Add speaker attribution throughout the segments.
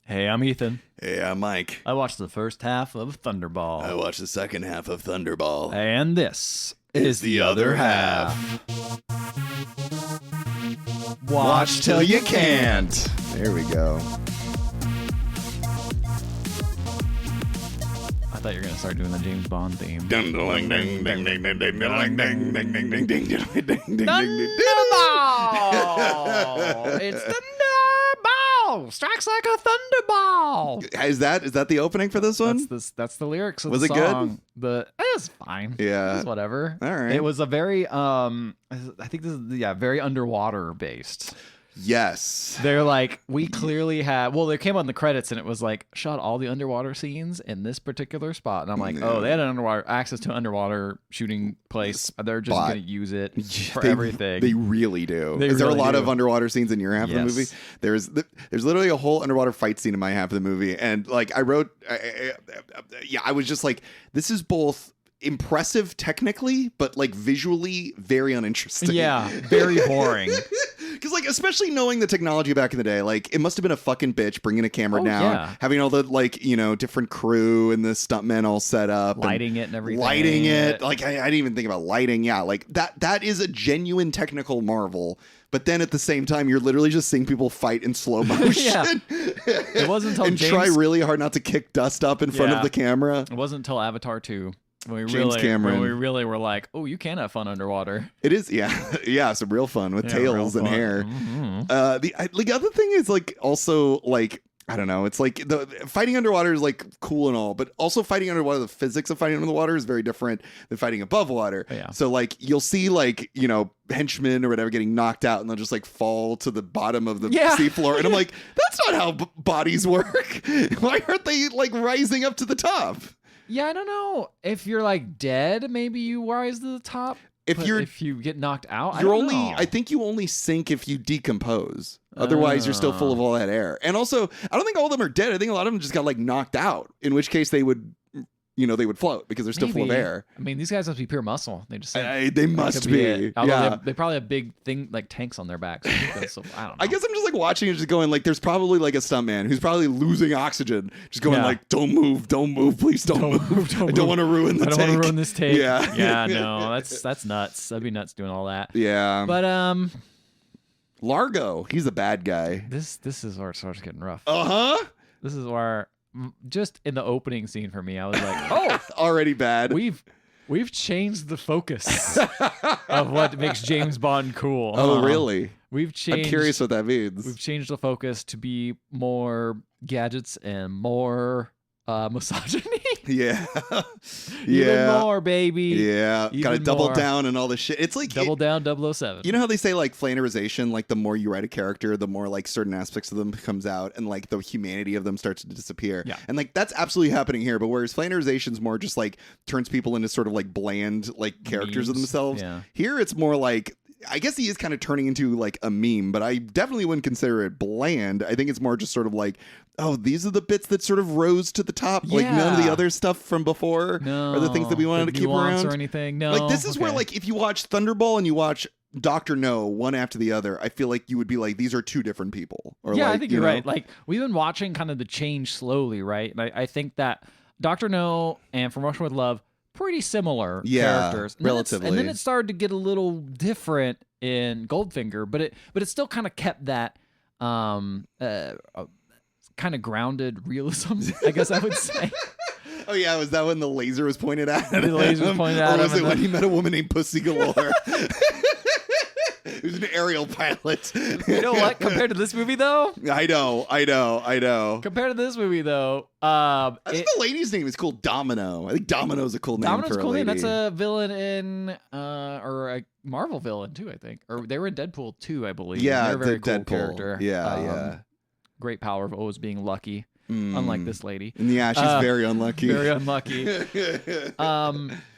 Speaker 1: Hey, I'm Ethan.
Speaker 2: Hey, I'm Mike.
Speaker 1: I watched the first half of Thunderball.
Speaker 2: I watched the second half of Thunderball.
Speaker 1: And this is the other half.
Speaker 2: Watch till you can't. There we go.
Speaker 1: I thought you were going to start doing the James Bond theme.
Speaker 2: Ding ding ding ding ding ding ding ding ding ding ding ding ding ding ding.
Speaker 1: Thunderball! It's Thunderball! Strikes like a thunderball!
Speaker 2: Is that the opening for this one?
Speaker 1: That's the lyrics of
Speaker 2: Was
Speaker 1: the
Speaker 2: it good?
Speaker 1: song. It was fine.
Speaker 2: Yeah.
Speaker 1: It was whatever.
Speaker 2: All right.
Speaker 1: It was a very, I think this is, very underwater based.
Speaker 2: Yes.
Speaker 1: They're like, we clearly had, well, they came on the credits and it was like, shot all the underwater scenes in this particular spot. And I'm like, oh, they had access to an underwader shooting place. They're just going to use it for everything.
Speaker 2: They really do.
Speaker 1: They
Speaker 2: Is there
Speaker 1: really
Speaker 2: a lot
Speaker 1: do.
Speaker 2: of underwater scenes in your half of the movie? There's literally a whole underwater fight scene in my half of the movie. And like I wrote, I was just like, this is both impressive technically, but like visually very uninteresting.
Speaker 1: Yeah, very boring.
Speaker 2: Because like, especially knowing the technology back in the day, like it must have been a fucking bitch bringing a camera down, having all the like, different crew and the stuntmen all set up,
Speaker 1: lighting it and everything.
Speaker 2: Lighting it. Like I didn't even think about lighting. Yeah, like that is a genuine technical marvel. But then at the same time, you're literally just seeing people fight in slow motion.
Speaker 1: It wasn't until
Speaker 2: and try really hard not to kick dust up in front of the camera.
Speaker 1: It wasn't until Avatar 2. When we really were like, oh, you can have fun underwater.
Speaker 2: It is, yeah, some real fun with tails and hair.
Speaker 1: Mm-hmm.
Speaker 2: The other thing is like also like I don't know. It's like the fighting underwater is like cool and all, but also fighting underwater, the physics of fighting under the water is very different than fighting above water.
Speaker 1: Yeah.
Speaker 2: So like you'll see like henchmen or whatever getting knocked out and they'll just like fall to the bottom of the seafloor, and I'm like, that's not how bodies work. Why aren't they like rising up to the top?
Speaker 1: Yeah, I don't know. If you're like dead, maybe you rise to the top. If you get knocked out,
Speaker 2: I think you only sink if you decompose. Otherwise, you're still full of all that air. And also, I don't think all of them are dead. I think a lot of them just got like knocked out. In which case, they would float because they're still full of air.
Speaker 1: I mean, these guys must be pure muscle. They just
Speaker 2: they must be.
Speaker 1: Yeah, they probably have big thing like tanks on their backs. So, I don't know.
Speaker 2: I guess I'm just like watching and just going like, there's probably like a stuntman who's probably losing oxygen, just going like, don't move, please don't move. I don't want to ruin the tank.
Speaker 1: I don't want to ruin this tank.
Speaker 2: Yeah,
Speaker 1: no, that's nuts. That'd be nuts doing all that.
Speaker 2: Yeah,
Speaker 1: but
Speaker 2: Largo, he's a bad guy.
Speaker 1: This is where it starts getting rough. This is where. Just in the opening scene for me, I was like, "Oh,
Speaker 2: already bad."
Speaker 1: We've changed the focus of what makes James Bond cool.
Speaker 2: Oh, really?
Speaker 1: We've changed.
Speaker 2: I'm curious what that means.
Speaker 1: We've changed the focus to be more gadgets and more misogyny.
Speaker 2: Yeah.
Speaker 1: Even more, baby.
Speaker 2: Yeah. Gotta double down and all this shit. It's like
Speaker 1: double down 007.
Speaker 2: You know how they say like flannerization, like the more you write a character, the more like certain aspects of them comes out and like the humanity of them starts to disappear.
Speaker 1: Yeah.
Speaker 2: And like that's absolutely happening here. But whereas flannerization's more just like turns people into sort of like bland like characters of themselves.
Speaker 1: Yeah.
Speaker 2: Here it's more like, I guess he is kind of turning into like a meme, but I definitely wouldn't consider it bland. I think it's more just sort of like, oh, these are the bits that sort of rose to the top.
Speaker 1: Yeah.
Speaker 2: Like none of the other stuff from before are the things that we wanted to keep around
Speaker 1: or anything. No,
Speaker 2: like this is where like if you watch Thunderball and you watch Dr. No one after the other, I feel like you would be like, these are two different people. Or
Speaker 1: yeah,
Speaker 2: like,
Speaker 1: I think you're right. Like we've been watching kind of the change slowly, right? And I think that Dr. No and From Russia with Love, pretty similar characters. And
Speaker 2: relatively.
Speaker 1: And then it started to get a little different in Goldfinger, but it still kind of kept that kind of grounded realism, I guess I would say.
Speaker 2: Oh yeah, was that when the laser was pointed at him?
Speaker 1: The laser was pointed at him.
Speaker 2: Or was it when he met a woman named Pussy Galore? He was an aerial pilot.
Speaker 1: You know what? Compared to this movie, though?
Speaker 2: I know.
Speaker 1: Compared to this movie, though,
Speaker 2: I think the lady's name is called Domino. I think Domino's a cool name
Speaker 1: Domino's
Speaker 2: for a
Speaker 1: cool
Speaker 2: lady.
Speaker 1: Name. That's a villain in, or a Marvel villain, too, I think. Or they were in Deadpool 2, I believe.
Speaker 2: Yeah,
Speaker 1: they're a very cool
Speaker 2: Deadpool
Speaker 1: character.
Speaker 2: Yeah.
Speaker 1: Great power of always being lucky. Unlike this lady.
Speaker 2: Yeah, she's very unlucky.
Speaker 1: Very unlucky.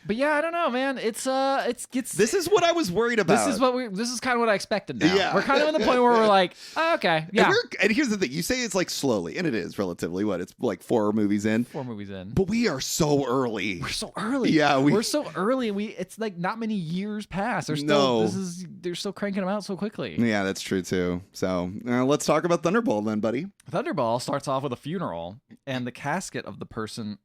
Speaker 1: But yeah, I don't know, man. It's
Speaker 2: This is what I was worried about.
Speaker 1: This is kind of what I expected now.
Speaker 2: Yeah.
Speaker 1: We're kind of in the point where we're like, oh, okay, yeah.
Speaker 2: And here's the thing: you say it's like slowly, and it is relatively. It's like 4 movies in.
Speaker 1: 4 movies in.
Speaker 2: But we are so early.
Speaker 1: We're so early.
Speaker 2: Yeah,
Speaker 1: we're so early. It's like not many years past. They're still cranking them out so quickly.
Speaker 2: Yeah, that's true too. So let's talk about Thunderball then, buddy.
Speaker 1: Thunderball starts off with a funeral, and the casket of the person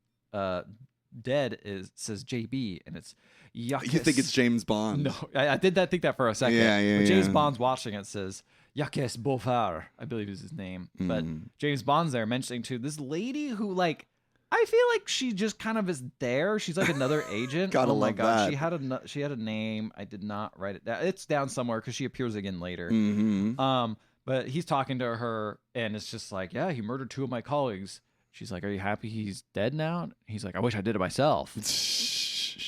Speaker 1: dead says JB, and it's Yuckis.
Speaker 2: You think it's James Bond?
Speaker 1: No, I did think that for a second.
Speaker 2: Yeah.
Speaker 1: When James Bond's watching it, says Yuckis Beaufort, I believe is his name. But James Bond's there mentioning to this lady who, like, I feel like she just kind of is there. She's like another agent.
Speaker 2: Gotta
Speaker 1: oh my
Speaker 2: love
Speaker 1: god,
Speaker 2: that.
Speaker 1: she had a name. I did not write it down. It's down somewhere because she appears again later. But he's talking to her, and it's just like, yeah, he murdered 2 of my colleagues. She's like, are you happy he's dead now? He's like, I wish I did it myself.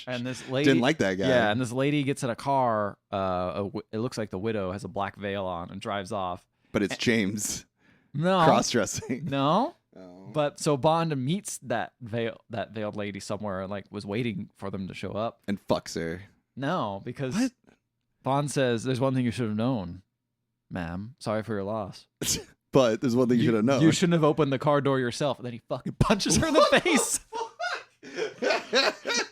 Speaker 1: And this lady
Speaker 2: didn't like that guy.
Speaker 1: Yeah, and this lady gets in a car. It looks like the widow has a black veil on and drives off.
Speaker 2: But it's James.
Speaker 1: No.
Speaker 2: Cross-dressing.
Speaker 1: No.
Speaker 2: Oh.
Speaker 1: But so Bond meets that veiled lady somewhere and like was waiting for them to show up.
Speaker 2: And fucks her.
Speaker 1: No, because
Speaker 2: What?
Speaker 1: Bond says, there's one thing you should have known, ma'am. Sorry for your loss.
Speaker 2: But there's one thing you should have known.
Speaker 1: You shouldn't have opened the car door yourself. And then he fucking punches her in the face.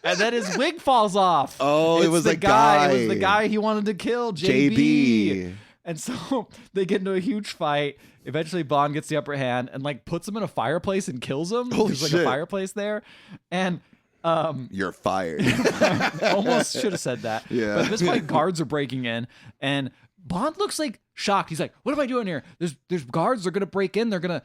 Speaker 1: And then his wig falls off.
Speaker 2: Oh, it was the guy.
Speaker 1: It was the guy he wanted to kill, JB. And so they get into a huge fight. Eventually, Bond gets the upper hand and like puts him in a fireplace and kills him.
Speaker 2: Holy
Speaker 1: There's like
Speaker 2: shit.
Speaker 1: a fireplace there. And
Speaker 2: you're fired.
Speaker 1: almost should have said that.
Speaker 2: Yeah.
Speaker 1: But at this point, guards are breaking in, and Bond looks like shocked. He's like, "What am I doing here? There's guards. They're gonna break in. They're gonna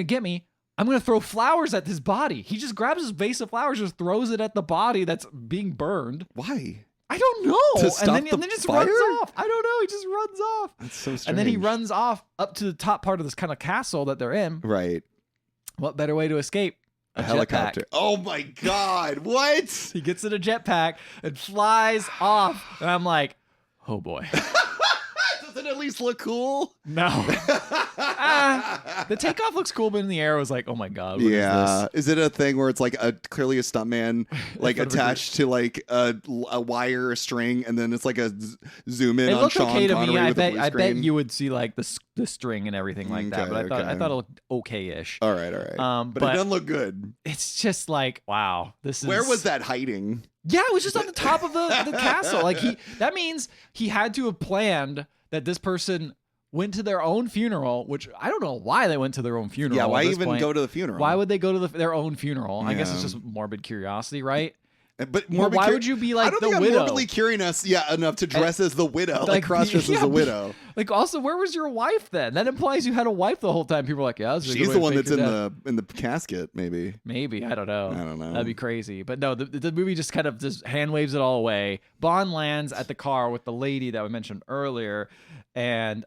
Speaker 1: get me. I'm gonna throw flowers at his body." He just grabs his vase of flowers, just throws it at the body that's being burned.
Speaker 2: Why?
Speaker 1: I don't know.
Speaker 2: To stop
Speaker 1: and then just
Speaker 2: fire?
Speaker 1: runs off. I don't know. He just runs off.
Speaker 2: That's so strange.
Speaker 1: And then he runs off up to the top part of this kind of castle that they're in.
Speaker 2: Right.
Speaker 1: What better way to escape?
Speaker 2: A helicopter.
Speaker 1: Jetpack.
Speaker 2: Oh my god! What?
Speaker 1: He gets in a jetpack and flies off. And I'm like, oh boy.
Speaker 2: Does it at least look cool?
Speaker 1: No. The takeoff looks cool, but in the air, I was like, oh my god, what is this?
Speaker 2: Is it a thing where it's like clearly a stuntman like attached to like a wire or string, and then it's like a zoom in
Speaker 1: It
Speaker 2: on
Speaker 1: looked
Speaker 2: Sean
Speaker 1: okay to
Speaker 2: Connery
Speaker 1: me. I
Speaker 2: with a blue
Speaker 1: bet
Speaker 2: screen?
Speaker 1: you would see like the string and everything like that. But I thought it looked okay-ish.
Speaker 2: All right. But it doesn't look good.
Speaker 1: It's just like, wow, this is.
Speaker 2: Where was that hiding?
Speaker 1: Yeah, it was just on the top of the castle. Like that means he had to have planned that this person went to their own funeral, which I don't know why they went to their own funeral.
Speaker 2: Yeah, why even go to the funeral?
Speaker 1: Why would they go to their own funeral? I guess it's just morbid curiosity, right?
Speaker 2: But
Speaker 1: why would you be like
Speaker 2: I don't
Speaker 1: the
Speaker 2: think
Speaker 1: widow?
Speaker 2: I'm morbidly curious enough to dress as the widow, like cross-dress as the widow.
Speaker 1: Like, also, where was your wife then? That implies you had a wife the whole time. People are like, yeah,
Speaker 2: she's the one that's in the casket, maybe.
Speaker 1: Maybe, I don't know.
Speaker 2: I don't know.
Speaker 1: That'd be crazy. But no, the movie just kind of just hand waves it all away. Bond lands at the car with the lady that we mentioned earlier, and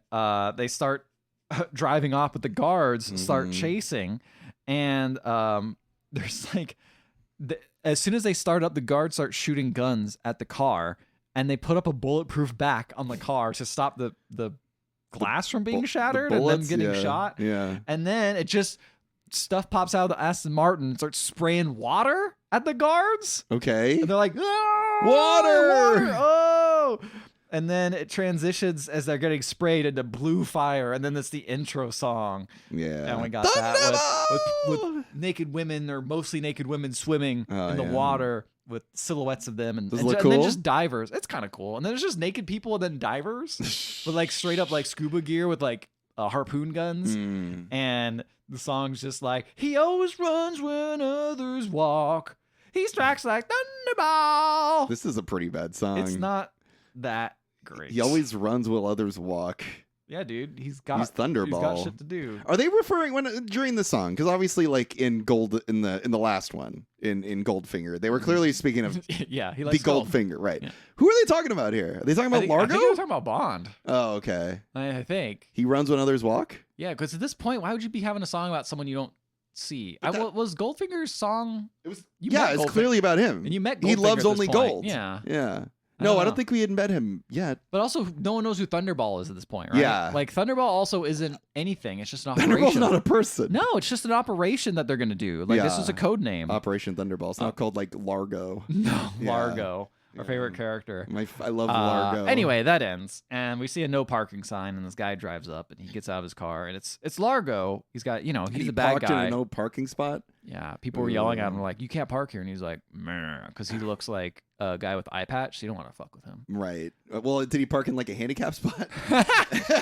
Speaker 1: they start driving off, but the guards start chasing, and there's like. As soon as they start up, the guards start shooting guns at the car, and they put up a bulletproof back on the car to stop the glass from being shattered and them getting shot.
Speaker 2: Yeah.
Speaker 1: And then it just stuff pops out of the Aston Martin and starts spraying water at the guards.
Speaker 2: Okay.
Speaker 1: And they're like, oh,
Speaker 2: water!
Speaker 1: Oh! And then it transitions as they're getting sprayed into blue fire, and then it's the intro song.
Speaker 2: Yeah.
Speaker 1: And we got that with naked women, or mostly naked women, swimming in the water with silhouettes of them. And then just divers. It's kind of cool. And then there's just naked people and then divers with like straight up like scuba gear with like harpoon guns. And the song's just like, he always runs when others walk. He strikes like Thunderball.
Speaker 2: This is a pretty bad song.
Speaker 1: It's not that great.
Speaker 2: He always runs while others walk.
Speaker 1: Yeah, dude. He's
Speaker 2: Thunderball.
Speaker 1: He's got shit to do.
Speaker 2: Are they referring during the song? Because obviously, like in the last one in Goldfinger, they were clearly speaking of
Speaker 1: yeah, he likes
Speaker 2: the Goldfinger, right? Yeah. Who are they talking about here? Are they talking about Largo?
Speaker 1: I think they're talking about Bond.
Speaker 2: Oh, okay.
Speaker 1: I think
Speaker 2: he runs when others walk.
Speaker 1: Yeah, because at this point, why would you be having a song about someone you don't see? Was Goldfinger's song?
Speaker 2: It was. Yeah, it's clearly about him.
Speaker 1: And you met Goldfinger
Speaker 2: he loves
Speaker 1: at
Speaker 2: only
Speaker 1: this point.
Speaker 2: gold.
Speaker 1: Yeah.
Speaker 2: Yeah. No, I don't think we had met him yet.
Speaker 1: But also, no one knows who Thunderball is at this point, right?
Speaker 2: Yeah.
Speaker 1: Like, Thunderball also isn't anything. It's just an operation.
Speaker 2: Thunderball's not a person.
Speaker 1: No, it's just an operation that they're going to do. Like, this is a code name.
Speaker 2: Operation Thunderball. It's not called, like, Largo.
Speaker 1: No, Largo. Our favorite character.
Speaker 2: I love Largo.
Speaker 1: Anyway, that ends, and we see a no parking sign, and this guy drives up, and he gets out of his car, and it's Largo. He's got, he's a bad guy.
Speaker 2: In a no parking spot.
Speaker 1: Yeah, people were yelling at him like, "You can't park here," and he's like, "Meh," because he looks like a guy with eye patch, so you don't want to fuck with him.
Speaker 2: Right. Well, did he park in like a handicap spot?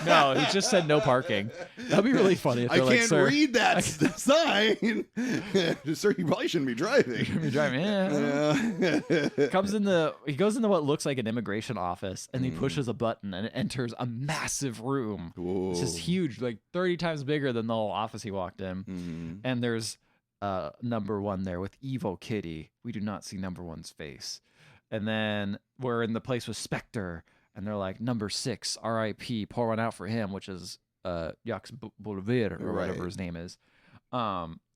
Speaker 1: No, he just said no parking. That'd be really funny. If
Speaker 2: I
Speaker 1: can't
Speaker 2: read that sign. Sir, you probably shouldn't be driving.
Speaker 1: You shouldn't be driving. Yeah. He goes into what looks like an immigration office, and he pushes a button, and it enters a massive room.
Speaker 2: Whoa.
Speaker 1: It's just huge, like 30 times bigger than the whole office he walked in. And there's number one there with Evil Kitty. We do not see number one's face. And then we're in the place with Spectre, and they're like, number 6, R.I.P., pour one out for him, which is Jacques Boulevard, or whatever his name is.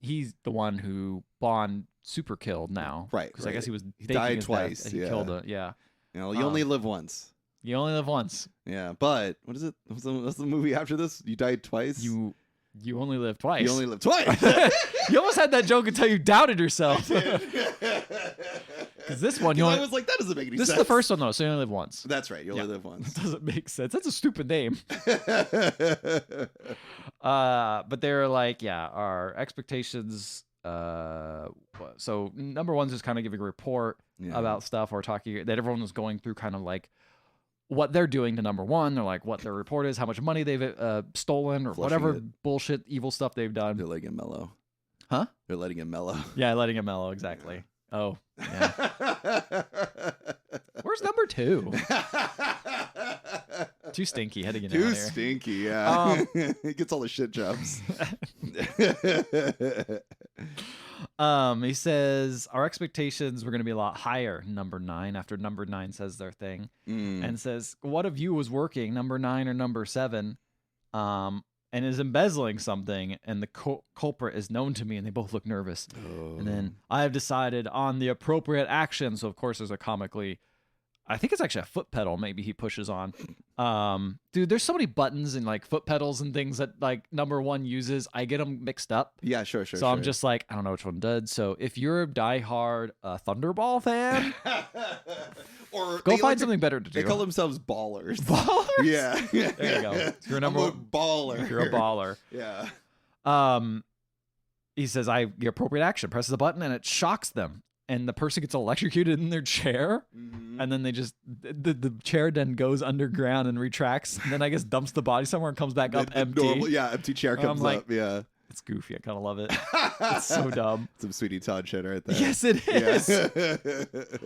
Speaker 1: He's the one who Bond super killed now.
Speaker 2: Right.
Speaker 1: Because I guess he
Speaker 2: died twice.
Speaker 1: And he killed it. Yeah.
Speaker 2: You only live once.
Speaker 1: You only live once.
Speaker 2: Yeah. But what is it? What's the movie after this? You died twice?
Speaker 1: You only live twice.
Speaker 2: You only live twice.
Speaker 1: You almost had that joke until you doubted yourself. Because this one,
Speaker 2: I was like, that doesn't make any sense.
Speaker 1: This is the first one, though, so you only live once.
Speaker 2: That's right. You only live once.
Speaker 1: That doesn't make sense. That's a stupid name. But they're like, our expectations. So number one's just kind of giving a report about stuff or talking that everyone was going through, kind of like what they're doing to number one. They're like what their report is, how much money they've stolen, or whatever bullshit evil stuff they've done.
Speaker 2: They're letting him mellow.
Speaker 1: Huh?
Speaker 2: They're letting him mellow.
Speaker 1: Yeah, letting him mellow, exactly. Yeah. Oh, yeah. Where's number 2? Too stinky, heading in.
Speaker 2: Too stinky, yeah. He gets all the shit jobs.
Speaker 1: He says our expectations were going to be a lot higher. Number 9, after number 9 says their thing, and says, "What of you was working, number 9 or number 7?" And is embezzling something, and the culprit is known to me, and they both look nervous. And then I have decided on the appropriate action. So of course there's a comically, I think it's actually a foot pedal maybe he pushes on. Dude, there's so many buttons and like foot pedals and things that like number one uses. I get them mixed up.
Speaker 2: Yeah, sure.
Speaker 1: So I'm just like, I don't know which one does. So if you're a diehard Thunderball fan,
Speaker 2: or
Speaker 1: go find something better to do.
Speaker 2: They call themselves ballers.
Speaker 1: Ballers?
Speaker 2: Yeah.
Speaker 1: There you go. If you're
Speaker 2: a baller.
Speaker 1: If you're a baller.
Speaker 2: Yeah.
Speaker 1: He says, the appropriate action, presses a button and it shocks them. And the person gets electrocuted in their chair. And then they just, the chair then goes underground and retracts. And then I guess dumps the body somewhere and comes back up empty.
Speaker 2: Empty chair comes up. Yeah.
Speaker 1: It's goofy. I kind of love it. It's so dumb.
Speaker 2: Some Sweetie Todd shit right there.
Speaker 1: Yes, it is. Yeah.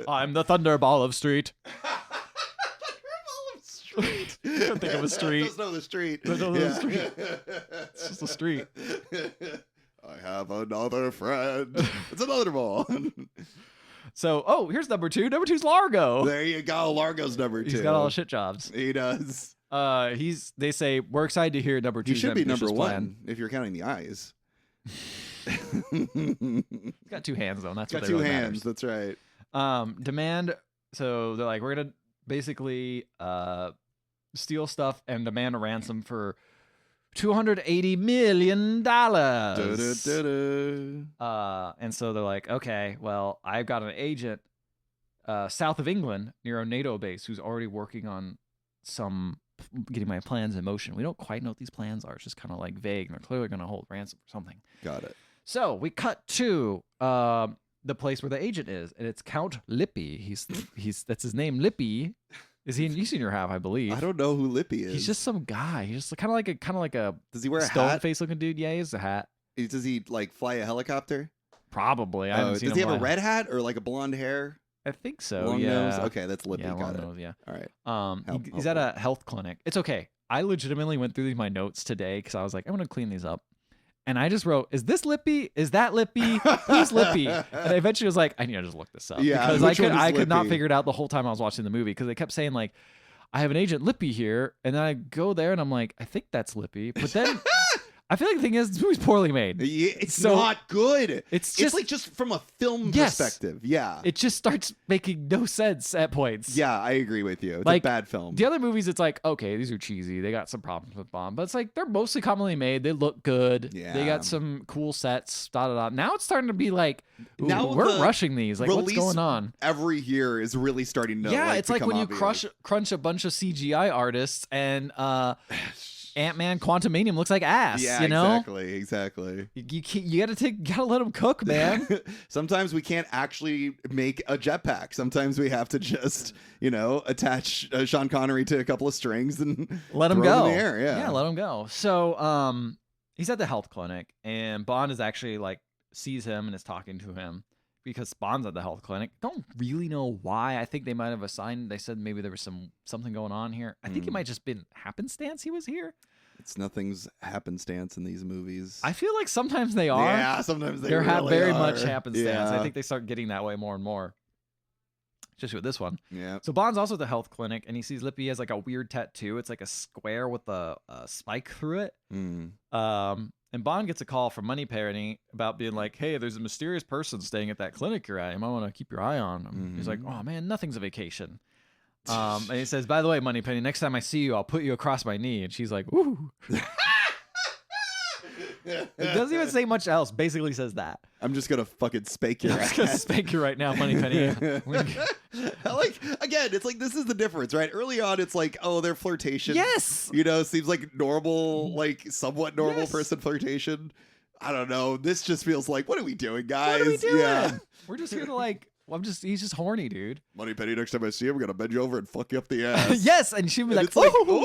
Speaker 1: I'm the Thunderball of Street.
Speaker 2: Thunderball of Street.
Speaker 1: I can't think of a street.
Speaker 2: There's no the street.
Speaker 1: There's no the street. It's just a street.
Speaker 2: I have another friend. It's another ball.
Speaker 1: So, here's number 2. Number 2's Largo.
Speaker 2: There you go. Largo's number 2.
Speaker 1: He's got all the shit jobs.
Speaker 2: He does.
Speaker 1: They say we're excited to hear number 2.
Speaker 2: He should be number 1 if you're counting the eyes.
Speaker 1: He's got 2 hands though. And that's
Speaker 2: got
Speaker 1: what
Speaker 2: 2
Speaker 1: really
Speaker 2: hands.
Speaker 1: matters.
Speaker 2: That's right.
Speaker 1: Demand. So they're like, we're gonna basically steal stuff and demand a ransom for $280 million. And so they're like, okay, well, I've got an agent south of England near a NATO base who's already working on getting my plans in motion. We don't quite know what these plans are. It's just kind of like vague. And they're clearly going to hold ransom for something.
Speaker 2: Got it.
Speaker 1: So we cut to the place where the agent is, and it's Count Lippy. He's that's his name, Lippy. Is he in East Senior Half, I believe?
Speaker 2: I don't know who Lippy is.
Speaker 1: He's just some guy. He's just kind of like a.
Speaker 2: Does he wear a
Speaker 1: stone
Speaker 2: hat?
Speaker 1: face looking dude? Yeah, he has a hat.
Speaker 2: Does he like fly a helicopter?
Speaker 1: Probably. I haven't seen
Speaker 2: does he
Speaker 1: him
Speaker 2: have a red hat or like a blonde hair?
Speaker 1: I think so.
Speaker 2: Long
Speaker 1: yeah.
Speaker 2: nose? Okay, that's Lippy.
Speaker 1: Yeah,
Speaker 2: Got
Speaker 1: long
Speaker 2: it.
Speaker 1: nose. Yeah.
Speaker 2: All right.
Speaker 1: He's at a health clinic. It's okay. I legitimately went through my notes today because I was like, I'm gonna clean these up. And I just wrote, is this Lippy? Is that Lippy? Who's Lippy? And I eventually was like, I need to just look this up.
Speaker 2: Yeah,
Speaker 1: because I could not
Speaker 2: Lippy?
Speaker 1: figure it out the whole time I was watching the movie because they kept saying like, I have an agent Lippy here. And then I go there and I'm like, I think that's Lippy. But then I feel like the thing is, this movie's poorly made.
Speaker 2: Yeah, it's not good.
Speaker 1: It's just
Speaker 2: from a film perspective. Yeah.
Speaker 1: It just starts making no sense at points.
Speaker 2: Yeah, I agree with you. It's a bad film.
Speaker 1: The other movies, it's like, okay, these are cheesy. They got some problems with Bond, but it's like they're mostly commonly made. They look good.
Speaker 2: Yeah.
Speaker 1: They got some cool sets. Now it's starting to be like,
Speaker 2: now
Speaker 1: we're rushing these. Like, what's going on?
Speaker 2: Every year is really starting to
Speaker 1: it's like when
Speaker 2: obvious.
Speaker 1: you crunch a bunch of CGI artists and Ant-Man Quantumanium looks like ass.
Speaker 2: Yeah,
Speaker 1: you know?
Speaker 2: exactly.
Speaker 1: You gotta let them cook, man.
Speaker 2: Sometimes we can't actually make a jetpack. Sometimes we have to just, attach Sean Connery to a couple of strings and
Speaker 1: let him go
Speaker 2: in the air. Yeah,
Speaker 1: let him go. So, he's at the health clinic, and Bond is actually sees him and is talking to him because Bond's at the health clinic. Don't really know why. I think they might have they said maybe there was something going on here. I think it might just been happenstance he was here.
Speaker 2: It's nothing's happenstance in these movies.
Speaker 1: I feel like sometimes they are.
Speaker 2: Yeah, sometimes they're
Speaker 1: really very
Speaker 2: are.
Speaker 1: much happenstance.
Speaker 2: Yeah.
Speaker 1: I think they start getting that way more and more. Especially with this one.
Speaker 2: Yeah.
Speaker 1: So Bond's also at the health clinic, and he sees Lippy has a weird tattoo. It's like a square with a spike through it. And Bond gets a call from Moneypenny about being like, hey, there's a mysterious person staying at that clinic you're at. You might want to keep your eye on him. He's like, oh, man, nothing's a vacation. And he says, by the way, Moneypenny, next time I see you, I'll put you across my knee. And she's like, ooh. It doesn't even say much else. Basically says that.
Speaker 2: I'm just gonna fucking spank you.
Speaker 1: I'm just gonna spank you right now, Moneypenny.
Speaker 2: Again, it's like this is the difference, right? Early on, it's like, oh, they're flirtation.
Speaker 1: Yes.
Speaker 2: Seems like normal, somewhat normal person flirtation. I don't know. This just feels like, what are we doing, guys?
Speaker 1: What are we doing?
Speaker 2: Yeah.
Speaker 1: We're just here to he's just horny, dude.
Speaker 2: Moneypenny, next time I see him, I'm gonna bend you over and fuck you up the ass.
Speaker 1: Yes, and she'd be like, and then people will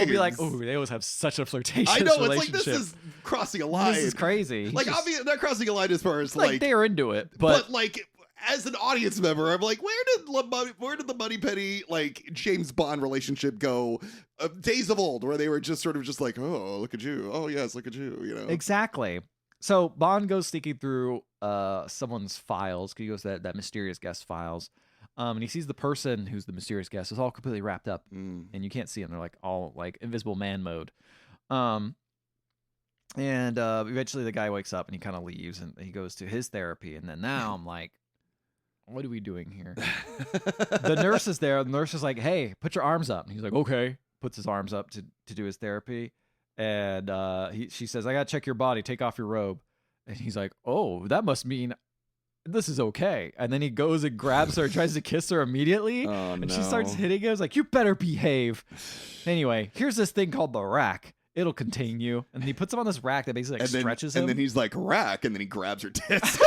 Speaker 1: be like, oh, they always have such a flirtatious relationship.
Speaker 2: I know, it's like this is crossing a line.
Speaker 1: This is crazy.
Speaker 2: Obviously not crossing a line as far as
Speaker 1: they're into it, but
Speaker 2: as an audience member, I'm like, where did the Moneypenny James Bond relationship go? Days of old, where they were just sort of just like, oh, look at you, oh yes, look at you,
Speaker 1: Exactly. So Bond goes sneaking through someone's files. He goes to that mysterious guest files, and he sees the person who's the mysterious guest is all completely wrapped up, and you can't see them. They're all invisible man mode. And eventually the guy wakes up and he kind of leaves and he goes to his therapy. And then now I'm like, what are we doing here? The nurse is there. The nurse is like, hey, put your arms up. And he's like, okay. Puts his arms up to do his therapy. And she says, I got to check your body. Take off your robe. And he's like, oh, that must mean this is okay. And then he goes and grabs her and tries to kiss her immediately.
Speaker 2: Oh,
Speaker 1: and she starts hitting him. He's like, you better behave. Anyway, here's this thing called the rack. It'll contain you. And he puts him on this rack that basically stretches him.
Speaker 2: And then he's like, rack. And then he grabs her tits.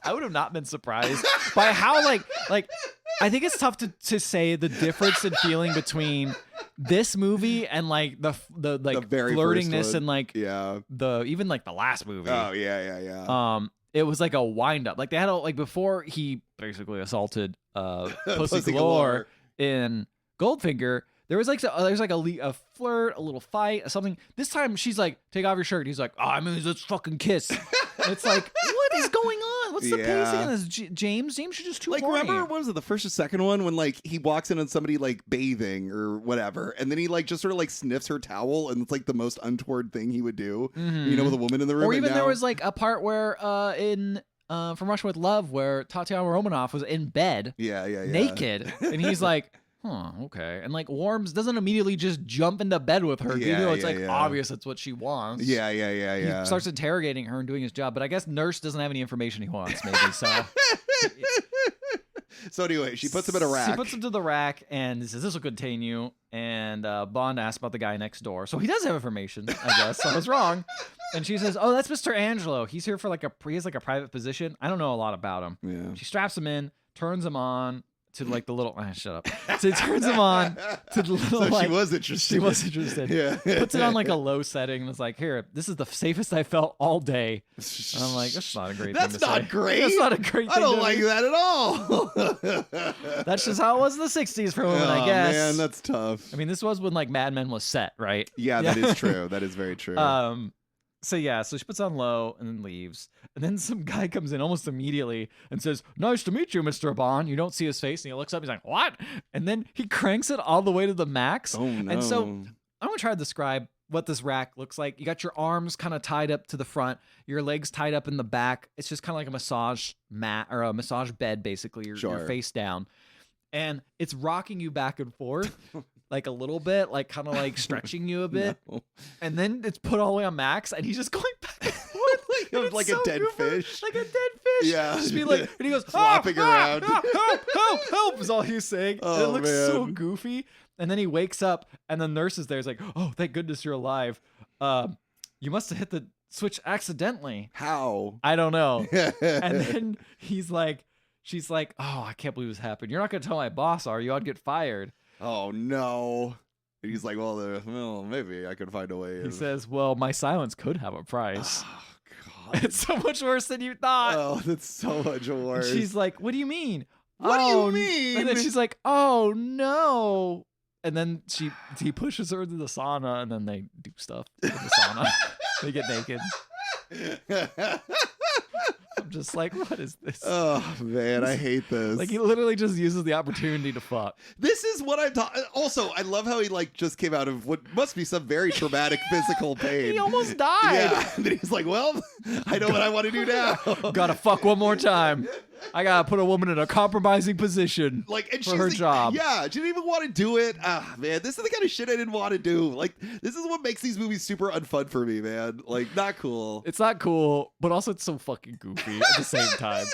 Speaker 1: I would have not been surprised by how I think it's tough to say the difference in feeling between this movie and the
Speaker 2: very
Speaker 1: flirtiness and
Speaker 2: yeah,
Speaker 1: even the last movie.
Speaker 2: Oh yeah.
Speaker 1: It was like a wind up. They had before he basically assaulted Pussy Galore in Goldfinger. There was a flirt, a little fight, something. This time she's like, take off your shirt. He's like, let's fucking kiss. It's like, what is going on? What's the pacing in this? James you're just too horny.
Speaker 2: Remember, what was it, the first or second one when he walks in on somebody bathing or whatever, and then he just sort of sniffs her towel, and it's the most untoward thing he would do, with a woman in the room.
Speaker 1: Or even there was a part where in From Russia with Love where Tatiana Romanoff was in bed, naked, and he's like, huh, okay. And Worms doesn't immediately just jump into bed with her, even though it's obvious it's what she wants.
Speaker 2: Yeah.
Speaker 1: He starts interrogating her and doing his job, but I guess Nurse doesn't have any information he wants, maybe, so.
Speaker 2: So anyway, she puts him in a rack.
Speaker 1: She puts him to the rack and says, this will contain you. And Bond asks about the guy next door. So he does have information, I guess. I was wrong. And she says, oh, that's Mr. Angelo. He's here for he has a private position. I don't know a lot about him.
Speaker 2: Yeah.
Speaker 1: She straps him in, turns him on to the little shut up. So he turns him on to the little
Speaker 2: she was interested.
Speaker 1: She was interested.
Speaker 2: Yeah.
Speaker 1: Puts it on a low setting and was like, here, this is the safest I felt all day. And I'm like, that's not a great thing to say.
Speaker 2: That's not great.
Speaker 1: That's not a great thing.
Speaker 2: I don't like that at all.
Speaker 1: That's just how it was in the 60s for women, I guess.
Speaker 2: Man, that's tough.
Speaker 1: I mean, this was when Mad Men was set, right?
Speaker 2: Yeah, that is true. That is very true.
Speaker 1: So she puts on low and then leaves. And then some guy comes in almost immediately and says, nice to meet you, Mr. Bond. You don't see his face. And he looks up. He's like, what? And then he cranks it all the way to the max.
Speaker 2: Oh, no.
Speaker 1: And so I'm going to try to describe what this rack looks like. You got your arms kind of tied up to the front, your legs tied up in the back. It's just kind of like a massage mat or a massage bed, basically. You're face down. And it's rocking you back and forth like a little bit, like kind of like stretching you a bit. No. And then it's put all the way on max, and he's just going back and forth.
Speaker 2: Like a dead fish.
Speaker 1: Like a dead fish.
Speaker 2: Yeah.
Speaker 1: Just be like, and he goes,
Speaker 2: flopping around.
Speaker 1: Help, is all he's saying.
Speaker 2: Oh,
Speaker 1: and it looks so goofy. And then he wakes up, and the nurse is there. He's like, oh, thank goodness you're alive. You must have hit the switch accidentally.
Speaker 2: How?
Speaker 1: I don't know. And then she's like, oh, I can't believe this happened. You're not going to tell my boss, are you? I'd get fired.
Speaker 2: Oh, no. And he's like, well, maybe I could find a way.
Speaker 1: He says, well, my silence could have a price.
Speaker 2: Oh, God.
Speaker 1: It's so much worse than you thought.
Speaker 2: Oh, that's so much worse.
Speaker 1: And she's like, what do you mean?
Speaker 2: What do you mean?
Speaker 1: And then she's like, oh, no. And then he pushes her into the sauna, and then they do stuff in the sauna. They get naked. I'm just like, what is this?
Speaker 2: Oh, man, I hate this.
Speaker 1: Like, he literally just uses the opportunity to fuck.
Speaker 2: This is what I'm talking. Also, I love how he like just came out of what must be some very traumatic physical pain.
Speaker 1: He almost died.
Speaker 2: Yeah. And then he's like, well, I know what I want to do now.
Speaker 1: Gotta fuck one more time. I gotta put a woman in a compromising position for her job.
Speaker 2: Yeah, she didn't even want to do it. Ah, man, this is the kind of shit I didn't want to do. Like, this is what makes these movies super unfun for me, man. Like, not cool.
Speaker 1: It's not cool, but also it's so fucking goofy at the same time.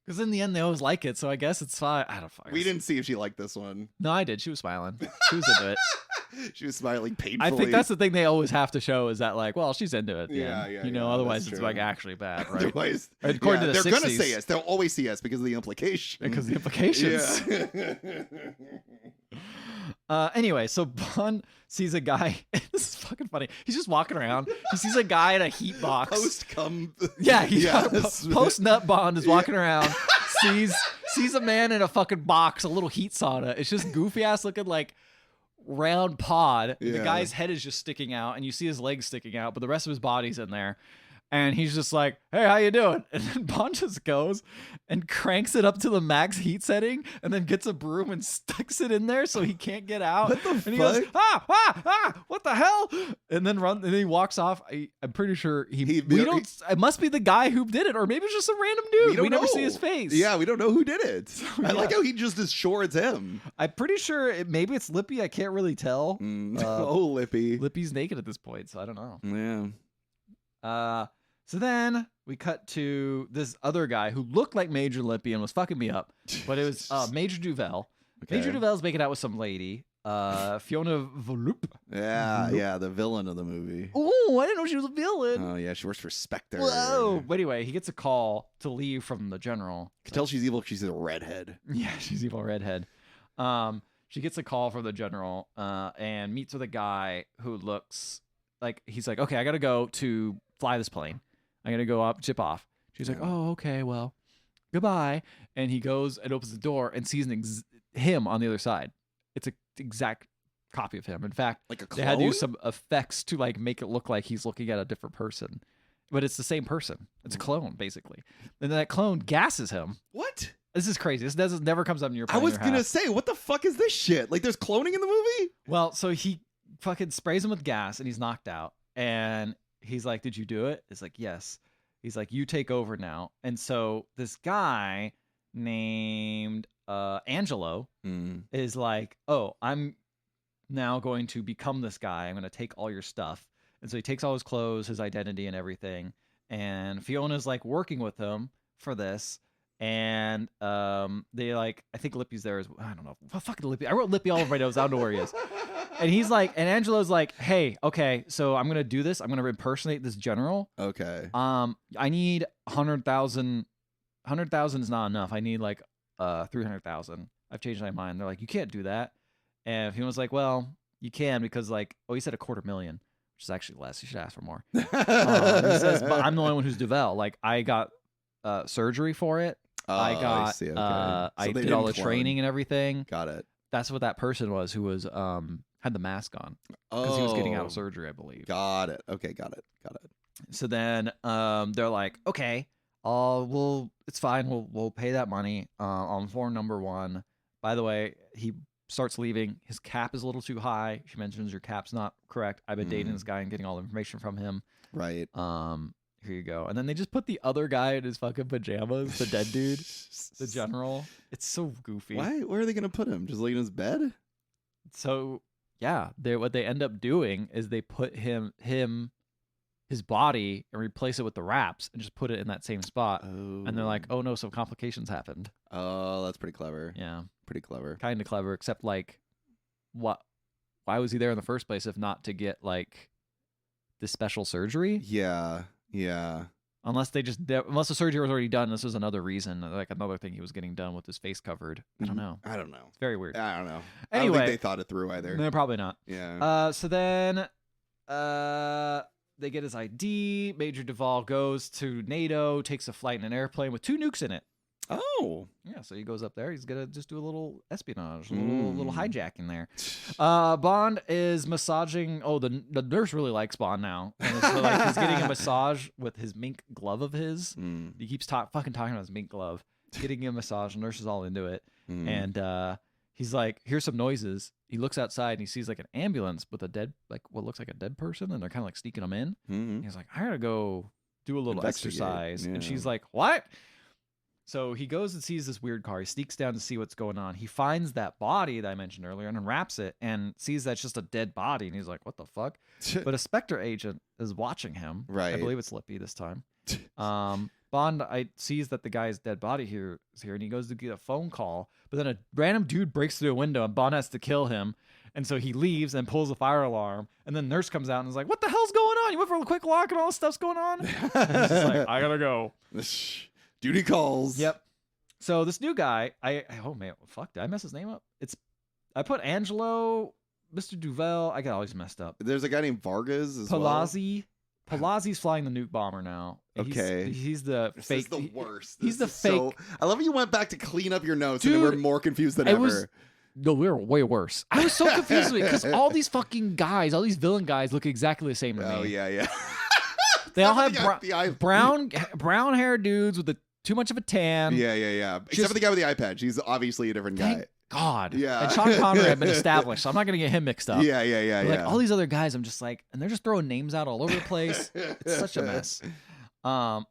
Speaker 1: Because in the end, they always like it, so I guess it's fine. I don't fucking.
Speaker 2: We didn't see if she liked this one.
Speaker 1: No, I did. She was smiling. She was into it.
Speaker 2: She was smiling painfully.
Speaker 1: I think that's the thing they always have to show is that, like, well, she's into it.
Speaker 2: Yeah.
Speaker 1: You know, otherwise it's like actually bad, right?
Speaker 2: Otherwise,
Speaker 1: according to the
Speaker 2: they're
Speaker 1: 60s,
Speaker 2: gonna say yes. They'll always say yes because of the implication.
Speaker 1: Because of the implications.
Speaker 2: Yeah.
Speaker 1: Anyway, so Bond sees a guy. This is fucking funny. He's just walking around. He sees a guy in a heat box.
Speaker 2: Post cum.
Speaker 1: Yeah, post nut Bond is walking around. Sees a man in a fucking box, a little heat sauna. It's just goofy ass looking like round pod.
Speaker 2: Yeah.
Speaker 1: The guy's head is just sticking out, and you see his legs sticking out, but the rest of his body's in there. And he's just like, hey, how you doing? And then Bond just goes and cranks it up to the max heat setting and then gets a broom and sticks it in there so he can't get out.
Speaker 2: What the
Speaker 1: and
Speaker 2: fuck?
Speaker 1: he goes, what the hell? And then he walks off. I'm pretty sure it must be the guy who did it, or maybe it's just some random dude. We never see his face.
Speaker 2: Yeah, we don't know who did it. So, I like how he just is sure it's him.
Speaker 1: I'm pretty sure maybe it's Lippy. I can't really tell.
Speaker 2: Oh, Lippy.
Speaker 1: Lippy's naked at this point, so I don't know.
Speaker 2: Yeah.
Speaker 1: So then we cut to this other guy who looked like Major Lippy and was fucking me up, but it was Major Duval. Okay. Major Duval's making out with some lady, Fiona Volpe.
Speaker 2: Yeah, the villain of the movie.
Speaker 1: Oh, I didn't know she was a villain.
Speaker 2: Oh, yeah, she works for SPECTRE.
Speaker 1: Whoa. But anyway, he gets a call to leave from the general.
Speaker 2: You can tell she's evil. She's a redhead.
Speaker 1: Yeah, she's evil redhead. She gets a call from the general and meets with a guy who looks like he's like, okay, I got to go to fly this plane. I'm going to go up, chip off. She's like, oh, okay, well, goodbye. And he goes and opens the door and sees him on the other side. It's an exact copy of him. In fact,
Speaker 2: like a clone?
Speaker 1: They had to use some effects to like make it look like he's looking at a different person. But it's the same person. It's a clone, basically. And then that clone gasses him.
Speaker 2: What?
Speaker 1: This is crazy. This never comes up in your.
Speaker 2: I was going to say, what the fuck is this shit? Like, there's cloning in the movie?
Speaker 1: Well, so he fucking sprays him with gas and he's knocked out. And he's like, did you do it? It's like, yes. He's like, you take over now. And so this guy named Angelo is like, oh, I'm now going to become this guy. I'm going to take all your stuff. And so he takes all his clothes, his identity and everything. And Fiona's like working with him for this. And they like, I think Lippy's there as well. I don't know. Well, fucking Lippy. I wrote Lippy all over my notes. I don't know where he is. And he's like, and Angelo's like, hey, okay, so I'm gonna do this. I'm gonna impersonate this general.
Speaker 2: Okay.
Speaker 1: I need 100,000. 100,000 is not enough. I need like 300,000. I've changed my mind. They're like, you can't do that. And he was like, well, you can because like, oh, he said 250,000, which is actually less. You should ask for more. He says, but I'm the only one who's Duvel. Like, I got surgery for it. I got. I see. Okay. I did all the training and everything.
Speaker 2: Got it.
Speaker 1: That's what that person was who was had the mask on because he was getting out of surgery, I believe.
Speaker 2: Got it. Okay, got it.
Speaker 1: So then they're like, okay, it's fine. We'll pay that money on form number 1. By the way, he starts leaving. His cap is a little too high. She mentions your cap's not correct. I've been dating this guy and getting all the information from him.
Speaker 2: Right.
Speaker 1: Here you go. And then they just put the other guy in his fucking pajamas, the dead dude, the general. It's so goofy.
Speaker 2: Why? Where are they gonna put him? Just like in his bed?
Speaker 1: So yeah, what they end up doing is they put his body and replace it with the wraps and just put it in that same spot.
Speaker 2: Oh.
Speaker 1: And they're like, oh no, some complications happened.
Speaker 2: Oh, that's pretty clever.
Speaker 1: Yeah.
Speaker 2: Pretty clever.
Speaker 1: Kind of clever, except like, why was he there in the first place if not to get like this special surgery?
Speaker 2: Yeah. Yeah.
Speaker 1: Unless unless the surgery was already done, this was another reason, like another thing he was getting done with his face covered. I don't know. It's very weird.
Speaker 2: I don't know.
Speaker 1: Anyway,
Speaker 2: I don't think they thought it through either.
Speaker 1: No, probably not.
Speaker 2: Yeah.
Speaker 1: So then, they get his ID. Major Duvall goes to NATO, takes a flight in an airplane with 2 nukes in it.
Speaker 2: Oh.
Speaker 1: Yeah, so he goes up there. He's gonna just do a little espionage, a little hijacking there. Bond is massaging. Oh, the nurse really likes Bond now. And so like he's getting a massage with his mink glove of his. He keeps fucking talking about his mink glove. Getting a massage. The nurse is all into it, and he's like, "Here's some noises." He looks outside and he sees like an ambulance with what looks like a dead person, and they're kind of like sneaking him in. He's like, "I gotta go do a little exercise," and she's like, "What?" So he goes and sees this weird car. He sneaks down to see what's going on. He finds that body that I mentioned earlier and unwraps it and sees that's just a dead body. And he's like, what the fuck? But a SPECTRE agent is watching him.
Speaker 2: Right.
Speaker 1: I believe it's Lippy this time. Bond sees that the guy's dead body is here, and he goes to get a phone call. But then a random dude breaks through a window, and Bond has to kill him. And so he leaves and pulls the fire alarm. And then nurse comes out and is like, what the hell's going on? You went for a quick walk and all this stuff's going on? And he's just like, I gotta go.
Speaker 2: Duty calls.
Speaker 1: Yep. So this new guy, oh man, fuck, did I mess his name up? I put Angelo, Mr. Duval. I got always messed up.
Speaker 2: There's a guy named Vargas as
Speaker 1: Palazzi. Well. Palazzi's flying the nuke bomber now.
Speaker 2: Okay.
Speaker 1: He's the
Speaker 2: this
Speaker 1: fake.
Speaker 2: Is the worst.
Speaker 1: He's the fake.
Speaker 2: So, I love how you went back to clean up your notes,
Speaker 1: Dude,
Speaker 2: and then we're more confused than ever.
Speaker 1: No, we were way worse. I was so confused with it because all these fucking guys, all these villain guys look exactly the same to me.
Speaker 2: Oh, yeah.
Speaker 1: They all have brown hair dudes with too much of a tan.
Speaker 2: Yeah. Except for the guy with the eye patch. He's obviously a different guy.
Speaker 1: Thank God.
Speaker 2: Yeah.
Speaker 1: And Sean Connery had been established, so I'm not going to get him mixed up.
Speaker 2: Yeah.
Speaker 1: Like all these other guys, I'm just like, and they're just throwing names out all over the place. It's such a mess. I'm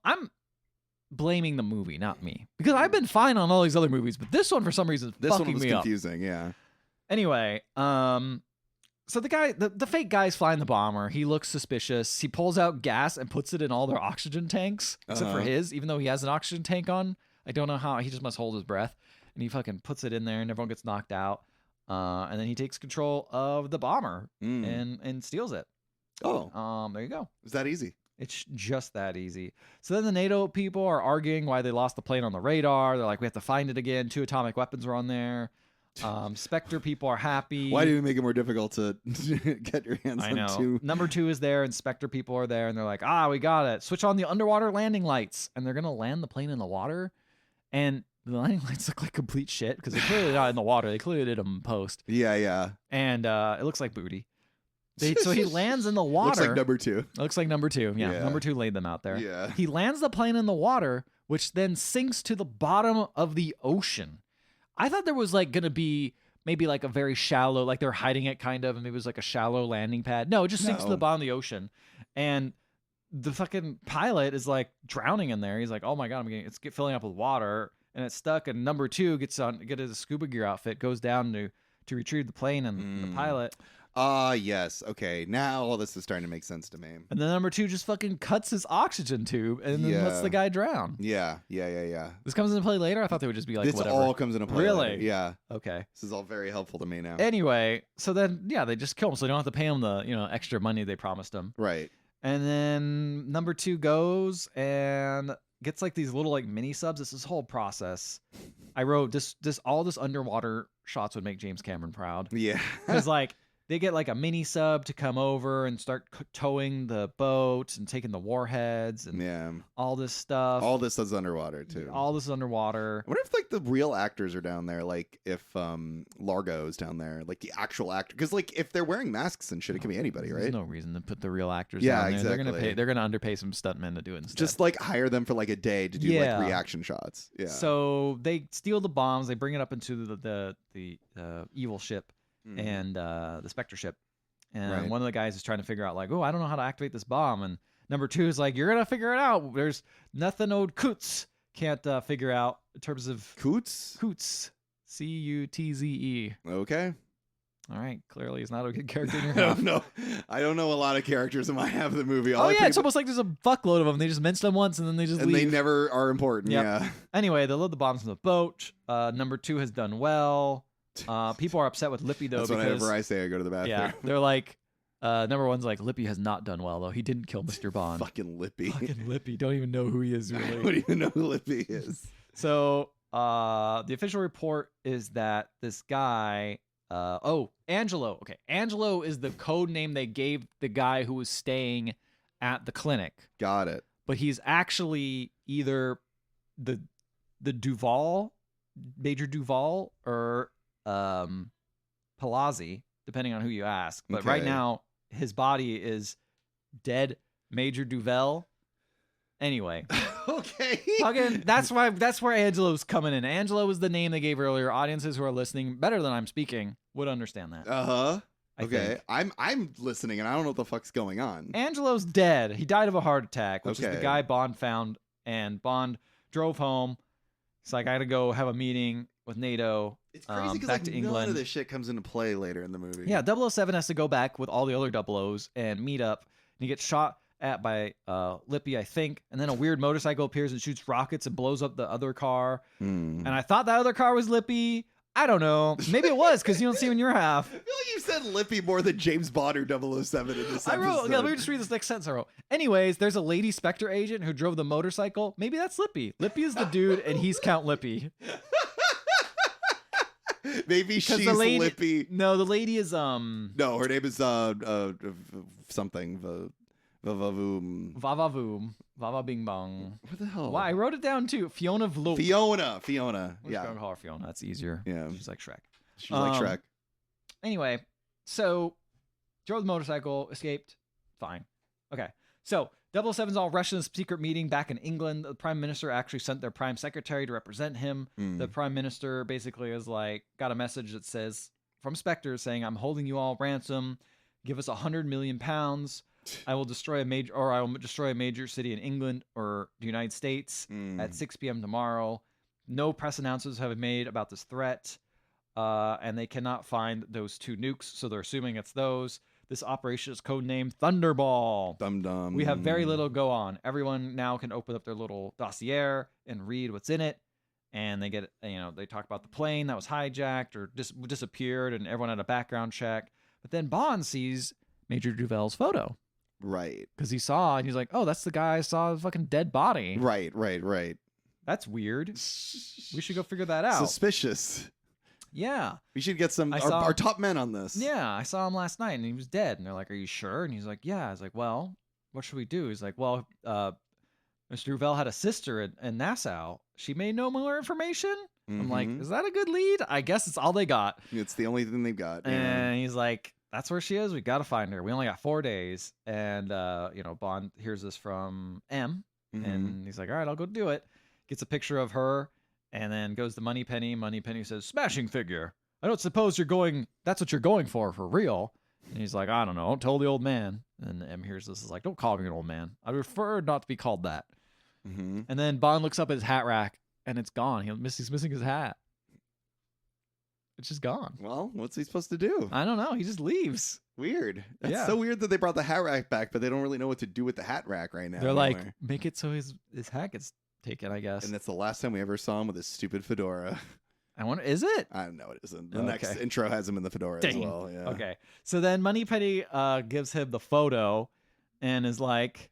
Speaker 1: blaming the movie, not me, because I've been fine on all these other movies, but this one for some reason is fucking me up.
Speaker 2: This one was confusing. Yeah.
Speaker 1: Anyway, so the guy, the fake guy's flying the bomber. He looks suspicious. He pulls out gas and puts it in all their oxygen tanks, except for his, even though he has an oxygen tank on. I don't know how. He just must hold his breath. And he fucking puts it in there and everyone gets knocked out. And then he takes control of the bomber and steals it.
Speaker 2: Oh.
Speaker 1: There you go.
Speaker 2: Is that easy?
Speaker 1: It's just that easy. So then the NATO people are arguing why they lost the plane on the radar. They're like, we have to find it again. 2 atomic weapons are on there. SPECTRE people are happy.
Speaker 2: Why do you make it more difficult to get your hands on 2?
Speaker 1: Number 2 is there, and SPECTRE people are there, and they're like, we got it. Switch on the underwater landing lights. And they're going to land the plane in the water. And the landing lights look like complete shit because they're clearly not in the water. They clearly did them in post.
Speaker 2: Yeah.
Speaker 1: And it looks like booty. So he lands in the water.
Speaker 2: Looks like number 2.
Speaker 1: Yeah. Number 2 laid them out there.
Speaker 2: Yeah.
Speaker 1: He lands the plane in the water, which then sinks to the bottom of the ocean. I thought there was like going to be maybe like a very shallow, like they're hiding it kind of, and maybe it was like a shallow landing pad. No, it just sinks to the bottom of the ocean. And the fucking pilot is like drowning in there. He's like, oh my God, it's filling up with water. And it's stuck. And number 2 gets his scuba gear outfit, goes down to retrieve the plane and the pilot.
Speaker 2: Yes. Okay. Now all this is starting to make sense to me.
Speaker 1: And then number 2 just fucking cuts his oxygen tube and then lets the guy drown.
Speaker 2: Yeah.
Speaker 1: This comes into play later? I thought they would just be like,
Speaker 2: this
Speaker 1: whatever.
Speaker 2: All comes into play
Speaker 1: Really?
Speaker 2: later. Yeah.
Speaker 1: Okay.
Speaker 2: This is all very helpful to me now.
Speaker 1: Anyway, so then, they just kill him so they don't have to pay him the, extra money they promised him.
Speaker 2: Right.
Speaker 1: And then number 2 goes and gets like these little like mini subs. This whole process. I wrote all this underwater shots would make James Cameron proud.
Speaker 2: Yeah.
Speaker 1: Because like, they get like a mini sub to come over and start towing the boats and taking the warheads and all this stuff.
Speaker 2: All this is underwater too.
Speaker 1: All this is underwater.
Speaker 2: I wonder if like the real actors are down there, like if Largo's down there, like the actual actor, because like if they're wearing masks and shit, it can be anybody, right?
Speaker 1: There's no reason to put the real actors down there.
Speaker 2: Exactly.
Speaker 1: They're gonna underpay some stuntmen to do it instead.
Speaker 2: Just like hire them for like a day to do like reaction shots. Yeah.
Speaker 1: So they steal the bombs, they bring it up into the evil ship and the Spectre ship. And one of the guys is trying to figure out like, oh, I don't know how to activate this bomb. And number 2 is like, you're gonna figure it out. There's nothing old Coots can't figure out in terms of
Speaker 2: Coots.
Speaker 1: Cutze.
Speaker 2: Okay.
Speaker 1: All right. Clearly, he's not a good character in your
Speaker 2: half. I don't know a lot of characters in my half of the movie.
Speaker 1: It's almost like there's a fuckload of them. They just mention them once and then they just leave.
Speaker 2: And they never are important. Yep. Yeah.
Speaker 1: Anyway, they load the bombs in the boat. Number 2 has done well. People are upset with Lippy though.
Speaker 2: That's
Speaker 1: because
Speaker 2: whenever I say I go to the bathroom.
Speaker 1: Yeah, they're like, number 1's like, Lippy has not done well though. He didn't kill Mr. Bond.
Speaker 2: Fucking Lippy.
Speaker 1: Don't even know who he is really.
Speaker 2: I don't even know who Lippy is.
Speaker 1: So the official report is that this guy, Angelo. Okay, Angelo is the code name they gave the guy who was staying at the clinic.
Speaker 2: Got it.
Speaker 1: But he's actually either the Duval, Major Duval, or Palazzi, depending on who you ask. But right now, his body is dead Major Duval. Anyway.
Speaker 2: Okay.
Speaker 1: Again, that's where Angelo's coming in. Angelo was the name they gave earlier. Audiences who are listening better than I'm speaking would understand that.
Speaker 2: Okay. I'm listening and I don't know what the fuck's going on.
Speaker 1: Angelo's dead. He died of a heart attack, which is the guy Bond found, and Bond drove home. He's like, I gotta go have a meeting with NATO.
Speaker 2: It's crazy because
Speaker 1: back to England.
Speaker 2: None of this shit comes into play later in the movie.
Speaker 1: Yeah, 007 has to go back with all the other 00s and meet up. And he gets shot at by Lippy, I think. And then a weird motorcycle appears and shoots rockets and blows up the other car. And I thought that other car was Lippy. I don't know. Maybe it was because you don't see him in your half.
Speaker 2: I feel like you said Lippy more than James Bond or 007 in this episode.
Speaker 1: Let me just read this next sentence I wrote. Anyways, there's a lady Spectre agent who drove the motorcycle. Maybe that's Lippy. Lippy is the dude and he's Count Lippy.
Speaker 2: Maybe she's Lippy.
Speaker 1: No, the lady is
Speaker 2: No, her name is something.
Speaker 1: Vavavoom. Vava Bing Bong.
Speaker 2: What the hell?
Speaker 1: Why? I wrote it down too. Fiona Vloop.
Speaker 2: Fiona.
Speaker 1: We're just gonna call her Fiona. That's easier.
Speaker 2: Yeah.
Speaker 1: She's like Shrek.
Speaker 2: Shrek.
Speaker 1: Anyway, so drove the motorcycle, escaped. Fine. Okay. So 007's all rushed in a secret meeting back in England. The Prime Minister actually sent their Prime Secretary to represent him. The Prime Minister basically is like, got a message that says, from Spectre saying, I'm holding you all ransom. Give us £100 million. I will destroy a major city in England or the United States at 6 p.m. tomorrow. No press announcements have been made about this threat. And they cannot find those 2 nukes. So they're assuming it's those. This operation is codenamed Thunderball.
Speaker 2: Dum-dum.
Speaker 1: We have very little go on. Everyone now can open up their little dossier and read what's in it. And they get, they talk about the plane that was hijacked or disappeared, and everyone had a background check. But then Bond sees Major Duval's photo.
Speaker 2: Right.
Speaker 1: Because he saw, and he's like, oh, that's the guy I saw a fucking dead body.
Speaker 2: Right.
Speaker 1: That's weird. We should go figure that out.
Speaker 2: Suspicious.
Speaker 1: Yeah.
Speaker 2: We should get our top men on this.
Speaker 1: Yeah, I saw him last night and he was dead. And they're like, are you sure? And he's like, yeah. I was like, well, what should we do? He's like, well, Mr. Duval had a sister in Nassau. She may know more information. I'm like, is that a good lead? I guess it's all they got.
Speaker 2: It's the only thing they've got.
Speaker 1: And he's like, that's where she is. We got to find her. We only got 4 days. And, Bond hears this from M. And he's like, all right, I'll go do it. Gets a picture of her. And then goes to Moneypenny. Moneypenny says, smashing figure. I don't suppose that's what you're going for real. And he's like, I don't know. Don't tell the old man. And M hears this. Is like, don't call me an old man. I prefer not to be called that. And then Bond looks up at his hat rack and it's gone. He's missing his hat. It's just gone.
Speaker 2: Well, what's he supposed to do?
Speaker 1: I don't know. He just leaves.
Speaker 2: Weird. That's so weird that they brought the hat rack back, but they don't really know what to do with the hat rack right now.
Speaker 1: They're like, make it so his hat gets taken, I guess.
Speaker 2: And that's the last time we ever saw him with his stupid fedora.
Speaker 1: I wonder, is it?
Speaker 2: I don't know, it isn't. The next intro has him in the fedora as well. Yeah.
Speaker 1: Okay. So then Moneypenny gives him the photo and is like,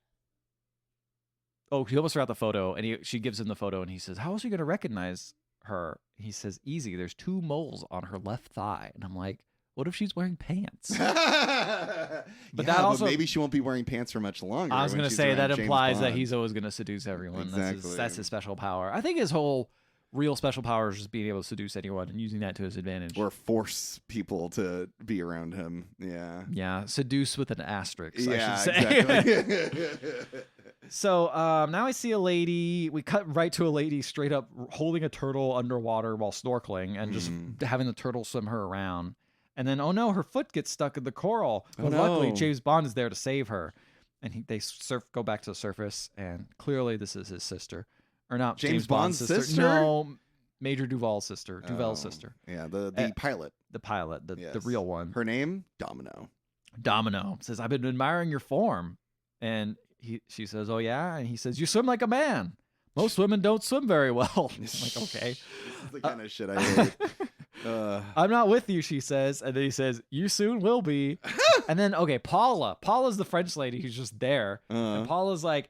Speaker 1: oh, he almost forgot the photo. And she gives him the photo and he says, how is he going to recognize her? He says, easy. There's 2 moles on her left thigh. And I'm like, what if she's wearing pants?
Speaker 2: But that also, maybe she won't be wearing pants for much longer.
Speaker 1: I was going to say that implies that he's always going to seduce everyone.
Speaker 2: Exactly.
Speaker 1: That's his special power. I think his whole real special power is just being able to seduce anyone and using that to his advantage.
Speaker 2: Or force people to be around him. Yeah.
Speaker 1: Yeah. Seduce with an asterisk, I should
Speaker 2: say.
Speaker 1: Exactly. So now I see a lady. We cut right to a lady straight up holding a turtle underwater while snorkeling and just having the turtle swim her around. And then, oh no, her foot gets stuck in the coral. But luckily, James Bond is there to save her. And they go back to the surface, and clearly this is his sister. Or not
Speaker 2: James Bond's sister?
Speaker 1: No, Major Duval's sister. Duval's sister.
Speaker 2: Yeah, the pilot.
Speaker 1: The pilot, the real one.
Speaker 2: Her name? Domino.
Speaker 1: Domino says, I've been admiring your form. And she says, oh yeah? And he says, you swim like a man. Most women don't swim very well. I'm like, okay.
Speaker 2: That's the kind of shit I hate.
Speaker 1: I'm not with you, she says. And then he says, you soon will be. And then, okay, Paula. Paula's the French lady who's just there. And Paula's like,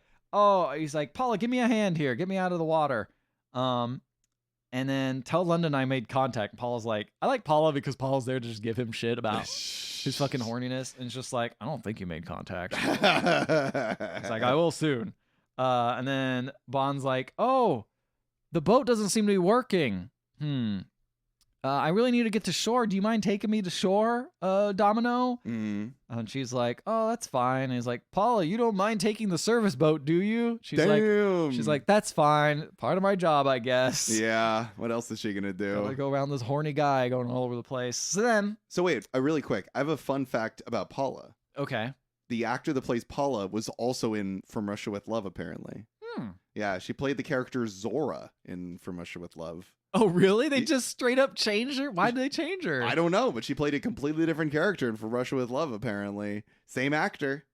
Speaker 1: he's like, Paula, give me a hand here. Get me out of the water. And then tell London I made contact. And Paula's like, I like Paula because Paula's there to just give him shit about his fucking horniness. And it's just like, I don't think you made contact. It's like, I will soon. And then Bond's like, oh, the boat doesn't seem to be working. I really need to get to shore. Do you mind taking me to shore, Domino? And she's like, oh, that's fine. And he's like, Paula, you don't mind taking the service boat, do you? She's like, that's fine. Part of my job, I guess.
Speaker 2: Yeah. What else is she gonna do?
Speaker 1: Gotta go around this horny guy going all over the place. So
Speaker 2: wait, really quick. I have a fun fact about Paula.
Speaker 1: Okay.
Speaker 2: The actor that plays Paula was also in From Russia with Love, apparently. Yeah, she played the character Zora in From Russia with Love.
Speaker 1: Oh, really? They just straight up changed her? Why did they change her?
Speaker 2: I don't know, but she played a completely different character in From Russia with Love, apparently. Same actor,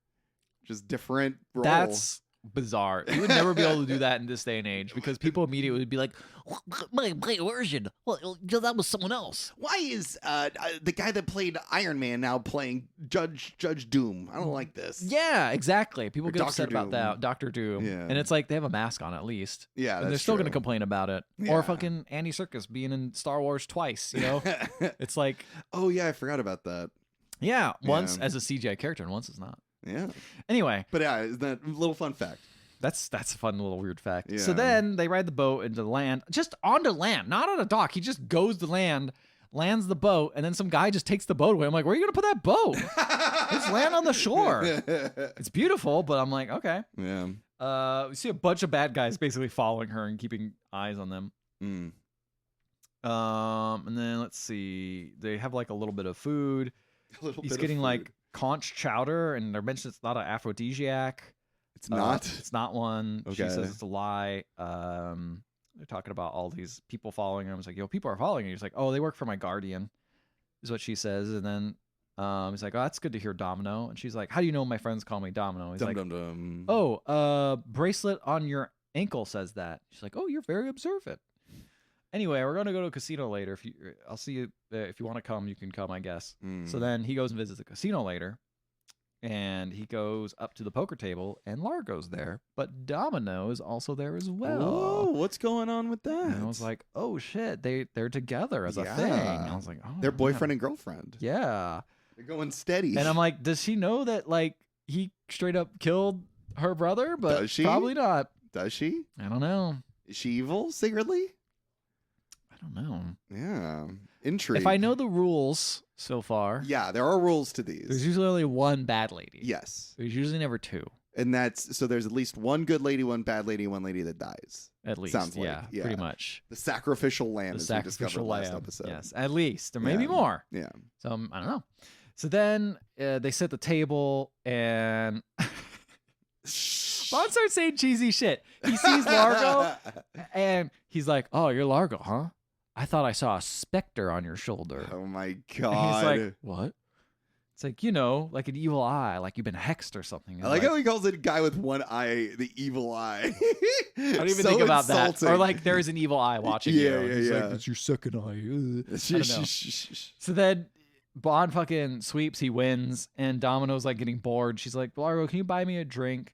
Speaker 2: just different role.
Speaker 1: That's bizarre. You would never be able to do that in this day and age because people immediately would be like, my version. Well, that was someone else.
Speaker 2: Why is the guy that played Iron Man now playing Judge Doom? I don't like this.
Speaker 1: Yeah, exactly. People get upset
Speaker 2: Doom.
Speaker 1: about that. Dr. Doom.
Speaker 2: Yeah.
Speaker 1: And it's like they have a mask on at least.
Speaker 2: Yeah,
Speaker 1: and they're still going to complain about it.
Speaker 2: Yeah.
Speaker 1: Or fucking Andy Serkis being in Star Wars twice, you know? It's like...
Speaker 2: Oh, yeah, I forgot about that.
Speaker 1: Yeah, once as a CGI character and once it's not.
Speaker 2: Yeah.
Speaker 1: Anyway.
Speaker 2: But yeah, isn't that a little fun fact?
Speaker 1: That's a fun little weird fact.
Speaker 2: Yeah.
Speaker 1: So then they ride the boat into land, just onto land, not on a dock. He just goes to land, lands the boat, and then some guy just takes the boat away. I'm like, where are you going to put that boat? Let's land on the shore. It's beautiful, but I'm like, okay.
Speaker 2: Yeah.
Speaker 1: We see a bunch of bad guys basically following her and keeping eyes on them. And then let's see. They have like a little bit of food. He's getting like conch chowder, and they're mentioning it's not an aphrodisiac.
Speaker 2: It's not?
Speaker 1: It's not one.
Speaker 2: Okay.
Speaker 1: She says it's a lie. They're talking about all these people following him. It's like, yo, people are following you. He's like, oh, they work for my guardian, is what she says. And then he's like, oh, that's good to hear, Domino. And she's like, how do you know my friends call me Domino? He's like, oh, bracelet on your ankle says that. She's like, oh, you're very observant. Anyway, we're going to go to a casino later. I'll see you if you want to come, you can come, I guess. So then he goes and visits the casino later. And he goes up to the poker table, and Largo's there, but Domino is also there as well.
Speaker 2: Oh, what's going on with that?
Speaker 1: And I was like, oh shit, they're together as a thing. And I was like, oh,
Speaker 2: they're boyfriend and girlfriend.
Speaker 1: Yeah,
Speaker 2: they're going steady.
Speaker 1: And I'm like, does she know that like he straight up killed her brother? But
Speaker 2: does she?
Speaker 1: Probably not.
Speaker 2: Does she?
Speaker 1: I don't know.
Speaker 2: Is she evil secretly?
Speaker 1: I don't know.
Speaker 2: Yeah, intrigue.
Speaker 1: If I know the rules so far,
Speaker 2: yeah, there are rules to these.
Speaker 1: There's usually only one bad lady.
Speaker 2: Yes,
Speaker 1: there's usually never two.
Speaker 2: And that's so. There's at least one good lady, one bad lady, one lady that dies.
Speaker 1: At least,
Speaker 2: sounds like,
Speaker 1: yeah, pretty much.
Speaker 2: The sacrificial lamb,
Speaker 1: the
Speaker 2: as
Speaker 1: sacrificial
Speaker 2: we discovered
Speaker 1: lamb.
Speaker 2: last episode.
Speaker 1: Yes, at least, or maybe more.
Speaker 2: Yeah.
Speaker 1: So I don't know. So then they sit at the table, and Bond starts saying cheesy shit. He sees Largo, and he's like, "Oh, you're Largo, huh? I thought I saw a specter on your shoulder."
Speaker 2: Oh my
Speaker 1: And
Speaker 2: god!
Speaker 1: he's like, "What?" It's like, you know, like an evil eye, like you've been hexed or something.
Speaker 2: I like how he calls it a guy with one eye, the evil eye.
Speaker 1: I don't even think about that. Or like there is an evil eye watching you.
Speaker 2: Yeah,
Speaker 1: He's
Speaker 2: yeah.
Speaker 1: like, it's your second eye. I don't know. So then Bond fucking sweeps, he wins, and Domino's like getting bored. She's like, Largo, can you buy me a drink?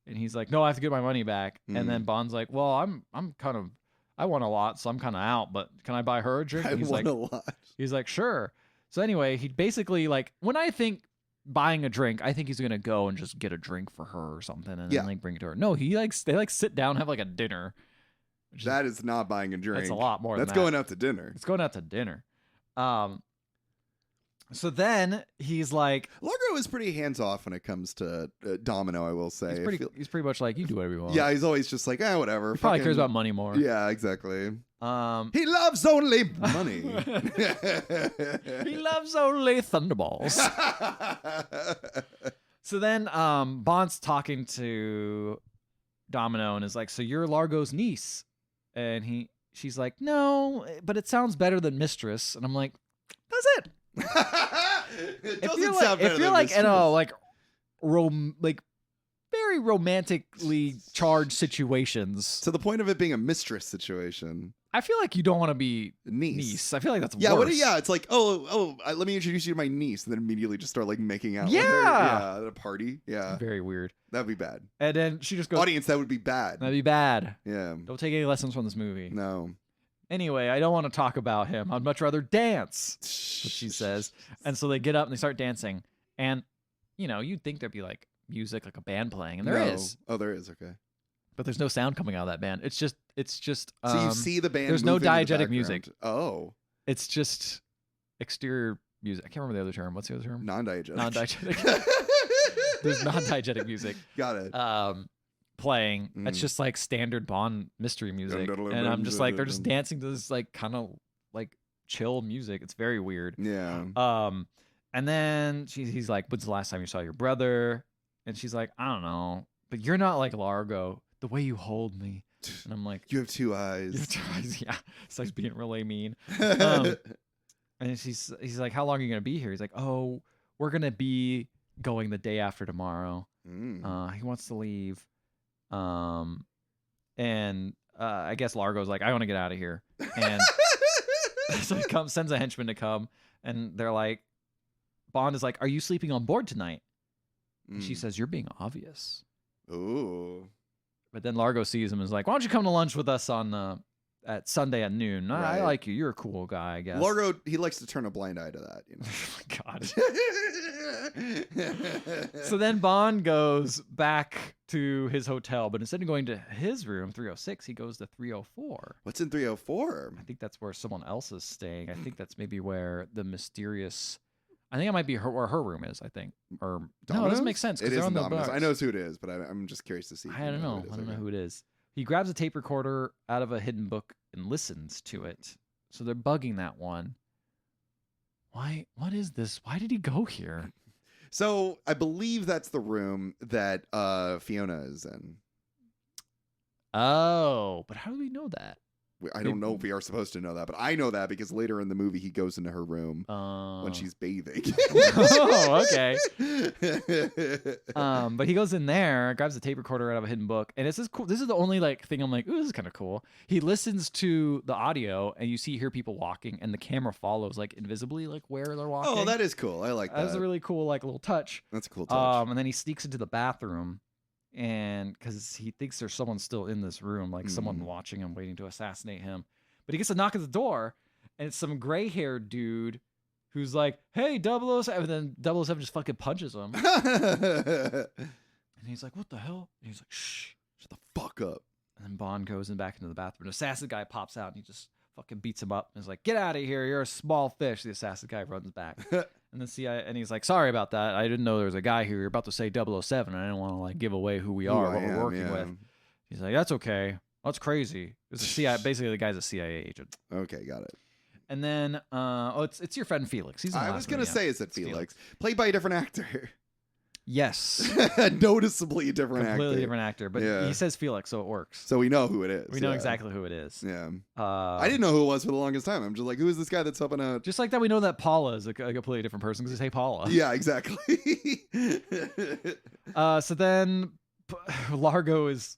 Speaker 1: And he's like, no, I have to get my money back. And then Bond's like, well, I'm kind of, I won a lot, so I'm kind of out, but can I buy her a drink? And
Speaker 2: I won a lot.
Speaker 1: He's like, sure. So anyway, he basically like when I think buying a drink, I think he's gonna go and just get a drink for her or something and then like bring it to her. No, they like sit down and have like a dinner.
Speaker 2: That is not buying a drink.
Speaker 1: That's a lot more.
Speaker 2: That's going out to dinner.
Speaker 1: It's going out to dinner. So then he's like,
Speaker 2: Largo is pretty hands off when it comes to Domino. I will say
Speaker 1: he's pretty much like, you do whatever you want.
Speaker 2: Yeah, he's always just like, whatever.
Speaker 1: He probably cares about money more.
Speaker 2: Yeah, exactly. He loves only money.
Speaker 1: He loves only Thunderballs. So then Bond's talking to Domino and is like, so you're Largo's niece, and she's like, no, but it sounds better than mistress, and I'm like, does it?
Speaker 2: It doesn't sound better.
Speaker 1: If you're like in a like very romantically charged situations,
Speaker 2: to the point of it being a mistress situation,
Speaker 1: I feel like you don't want to be niece. I feel like that's worse.
Speaker 2: It's like let me introduce you to my niece, and then immediately just start like making out.
Speaker 1: Yeah,
Speaker 2: with her. Yeah, at a party. Yeah,
Speaker 1: very weird.
Speaker 2: That'd be bad.
Speaker 1: And then she just goes,
Speaker 2: audience, that would be bad.
Speaker 1: That'd be bad.
Speaker 2: Yeah,
Speaker 1: don't take any lessons from this movie.
Speaker 2: No.
Speaker 1: Anyway, I don't want to talk about him. I'd much rather dance, that's what she says. And so they get up and they start dancing. And, you'd think there'd be like music, like a band playing. And there is.
Speaker 2: Oh, there is. Okay.
Speaker 1: But there's no sound coming out of that band. It's just.
Speaker 2: So you see the band.
Speaker 1: There's no diegetic music.
Speaker 2: Oh.
Speaker 1: It's just exterior music. I can't remember the other term. What's the other term?
Speaker 2: Non-diegetic.
Speaker 1: Non-diegetic. There's non-diegetic music.
Speaker 2: Got it.
Speaker 1: Playing. It's just like standard Bond mystery music, and I'm just like, they're just dancing to this like kind of like chill music. It's very weird.
Speaker 2: Yeah.
Speaker 1: And then he's like, when's the last time you saw your brother? And she's like, I don't know, but you're not like Largo. The way you hold me. And I'm like,
Speaker 2: you have two eyes.
Speaker 1: You have two eyes. Yeah. So he's being really mean. And he's like, how long are you gonna be here? He's like, oh, we're gonna be going the day after tomorrow. He wants to leave. I guess Largo's like, I want to get out of here, and so he sends a henchman to come, and they're like, Bond is like, are you sleeping on board tonight? And she says, you're being obvious.
Speaker 2: Ooh.
Speaker 1: But then Largo sees him and is like, why don't you come to lunch with us on at Sunday at noon? Right. I like you. You're a cool guy, I guess.
Speaker 2: Largo, he likes to turn a blind eye to that.
Speaker 1: Oh my God. So then Bond goes back to his hotel, but instead of going to his room, 306, he goes to 304.
Speaker 2: What's in 304?
Speaker 1: I think that's where someone else is staying. I think that's maybe where the mysterious... I think it might be where her room is, I think. Or no, it doesn't make sense.
Speaker 2: It is on Domino's. I know who it is, but I'm just curious to see.
Speaker 1: I don't know. I don't know who it is. He grabs a tape recorder out of a hidden book and listens to it. So they're bugging that one. Why? What is this? Why did he go here?
Speaker 2: So I believe that's the room that Fiona is in.
Speaker 1: Oh, but how do we know that?
Speaker 2: I don't know if we are supposed to know that, but I know that because later in the movie he goes into her room when she's bathing.
Speaker 1: Oh, okay. But he goes in there, grabs the tape recorder out of a hidden book, and this is cool. This is the only like thing I'm like, ooh, this is kind of cool. He listens to the audio, and you hear people walking, and the camera follows like invisibly, like where they're walking.
Speaker 2: Oh, that is cool. I like that.
Speaker 1: That's a really cool like little touch.
Speaker 2: That's a cool touch.
Speaker 1: And then he sneaks into the bathroom. And because he thinks there's someone still in this room, like someone watching him, waiting to assassinate him. But he gets a knock at the door, and it's some gray-haired dude who's like, hey, 007. And then 007 just fucking punches him. And he's like, what the hell? And he's like, shh.
Speaker 2: Shut the fuck up.
Speaker 1: And then Bond goes back into the bathroom. The assassin guy pops out, and he just fucking beats him up. And is like, get out of here. You're a small fish. The assassin guy runs back. And then and he's like, sorry about that. I didn't know there was a guy here. You're about to say 007. I didn't want to like give away who we are, what we're working with. He's like, that's okay. That's crazy. It's a CIA. Basically, the guy's a CIA agent.
Speaker 2: Okay, got it.
Speaker 1: And then, it's your friend Felix. He's in the
Speaker 2: I was gonna say, is it Felix? Played by a different actor.
Speaker 1: Yes.
Speaker 2: Noticeably different actor.
Speaker 1: Completely different actor. But he says Felix, so it works.
Speaker 2: So we know who it is.
Speaker 1: We know exactly who it is.
Speaker 2: Yeah. I didn't know who it was for the longest time. I'm just like, who is this guy that's helping out?
Speaker 1: Just like that, we know that Paula is a completely different person because it's Hey Paula.
Speaker 2: Yeah, exactly.
Speaker 1: So then Largo is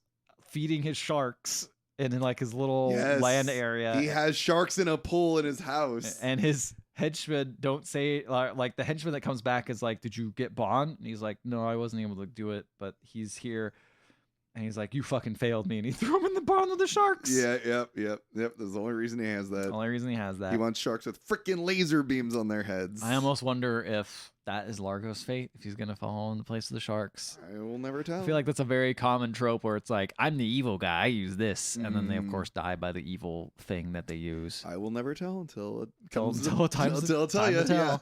Speaker 1: feeding his sharks in like his little land area.
Speaker 2: He has sharks in a pool in his house.
Speaker 1: And his henchmen don't say, like the henchman that comes back is like, did you get Bond? And he's like, no, I wasn't able to do it, but he's here. And he's like, you fucking failed me. And he threw him in the pond with the sharks.
Speaker 2: Yeah, yep. That's the only reason he has that.
Speaker 1: The only reason he has that.
Speaker 2: He wants sharks with freaking laser beams on their heads.
Speaker 1: I almost wonder if that is Largo's fate, if he's going to fall in the place of the sharks.
Speaker 2: I will never tell.
Speaker 1: I feel like that's a very common trope where it's like, I'm the evil guy, I use this. And then they, of course, die by the evil thing that they use.
Speaker 2: I will never tell until it
Speaker 1: Until
Speaker 2: I'll tell you. Yeah.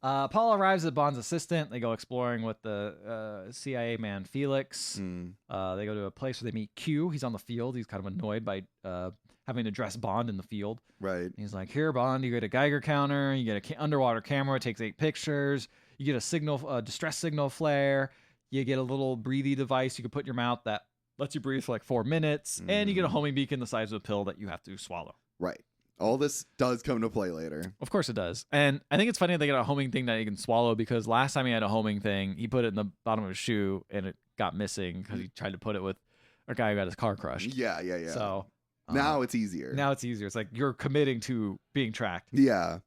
Speaker 1: Paul arrives at Bond's assistant. They go exploring with the CIA man Felix. They go to a place where they meet Q. He's on the field. He's kind of annoyed by having to dress Bond in the field.
Speaker 2: Right.
Speaker 1: And he's like, here, Bond, you get a Geiger counter. You get an underwater camera. It takes 8 pictures. You get a distress signal flare. You get a little breathy device you can put in your mouth that lets you breathe for like 4 minutes. And you get a homing beacon the size of a pill that you have to swallow.
Speaker 2: Right. All this does come to play later.
Speaker 1: Of course it does. And I think it's funny that they got a homing thing that he can swallow, because last time he had a homing thing, he put it in the bottom of his shoe and it got missing because he tried to put it with a guy who got his car crushed.
Speaker 2: Yeah.
Speaker 1: So
Speaker 2: now it's easier.
Speaker 1: It's like you're committing to being tracked.
Speaker 2: Yeah.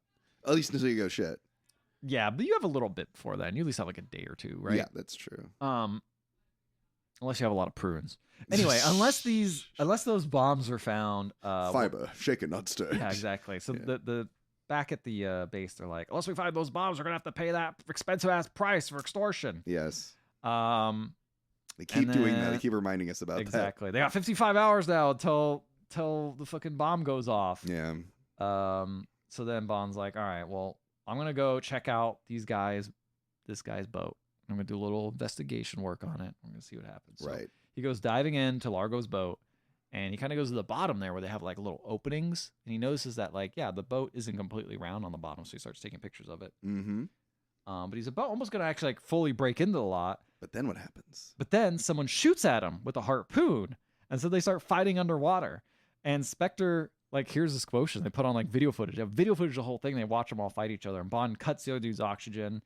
Speaker 2: At least until you go shit.
Speaker 1: Yeah, but you have a little bit before that. And you at least have like a day or two, right?
Speaker 2: Yeah, that's true.
Speaker 1: Unless you have a lot of prunes. Anyway, unless those bombs are found,
Speaker 2: fiber shaken, not stirred.
Speaker 1: Yeah, exactly. So the back at the base, they're like, unless we find those bombs, we're gonna have to pay that expensive ass price for extortion.
Speaker 2: Yes.
Speaker 1: They
Speaker 2: keep doing that. They keep reminding us about
Speaker 1: exactly. They got 55 hours now until the fucking bomb goes off.
Speaker 2: Yeah.
Speaker 1: So then Bond's like, all right, well, I'm gonna go check out this guy's boat. I'm going to do a little investigation work on it. I'm going to see what happens. So
Speaker 2: right.
Speaker 1: He goes diving into Largo's boat, and he kind of goes to the bottom there where they have like little openings. And he notices that the boat isn't completely round on the bottom. So he starts taking pictures of it.
Speaker 2: Mm-hmm.
Speaker 1: But he's about almost going to actually like fully break into the lot.
Speaker 2: But then what happens?
Speaker 1: But then someone shoots at him with a harpoon. And so they start fighting underwater. And Spectre here's this quotient. They put on like video footage. They have video footage of the whole thing. They watch them all fight each other. And Bond cuts the other dude's oxygen.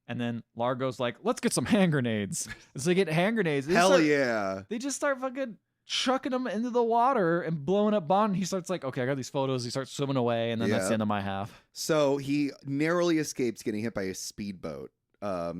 Speaker 1: And then Largo's like, let's get some hand grenades. And so they get hand grenades.
Speaker 2: Yeah.
Speaker 1: They just start fucking chucking them into the water and blowing up Bond. He starts like, okay, I got these photos. He starts swimming away. And then that's the end of my half.
Speaker 2: So he narrowly escapes getting hit by a speedboat. I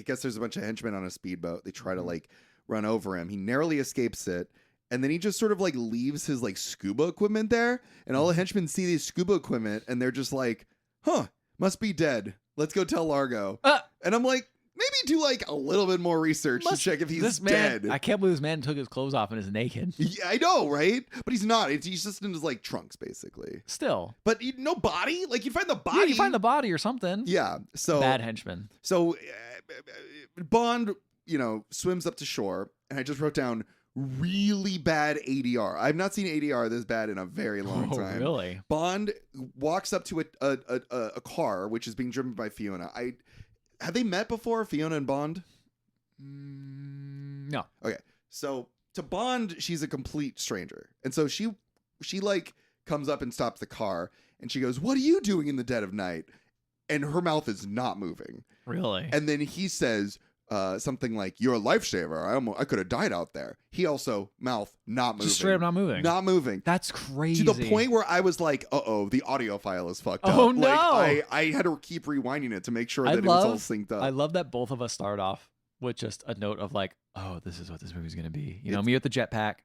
Speaker 2: guess there's a bunch of henchmen on a speedboat. They try to run over him. He narrowly escapes it. And then he just sort of leaves his scuba equipment there. And all the henchmen see these scuba equipment and they're just like, huh, must be dead. Let's go tell Largo. And I'm like, maybe do a little bit more research to check if he's dead.
Speaker 1: I can't believe this man took his clothes off and is naked.
Speaker 2: Yeah, I know, right? But he's not. He's just in his trunks, basically.
Speaker 1: Still.
Speaker 2: But no body? You find the body.
Speaker 1: Yeah, you find the body or something.
Speaker 2: Yeah. So
Speaker 1: bad henchman.
Speaker 2: So Bond, swims up to shore, and I just wrote down really bad ADR. I've not seen ADR this bad in a very long time.
Speaker 1: Oh, really?
Speaker 2: Bond walks up to a car which is being driven by Fiona. Have they met before, Fiona and Bond?
Speaker 1: No.
Speaker 2: Okay. So to Bond, she's a complete stranger. And so she comes up and stops the car and she goes, "What are you doing in the dead of night?" And her mouth is not moving.
Speaker 1: Really?
Speaker 2: And then he says, something like, "You're a lifesaver. I could have died out there." He also mouth not moving.
Speaker 1: Just straight up not moving.
Speaker 2: Not moving.
Speaker 1: That's crazy.
Speaker 2: To the point where I was like, "Uh-oh, the audio file is fucked up."
Speaker 1: Oh no!
Speaker 2: I had to keep rewinding it to make sure that it was all synced up.
Speaker 1: I love that both of us start off with just a note of oh, this is what this movie's gonna be. Me with the jetpack.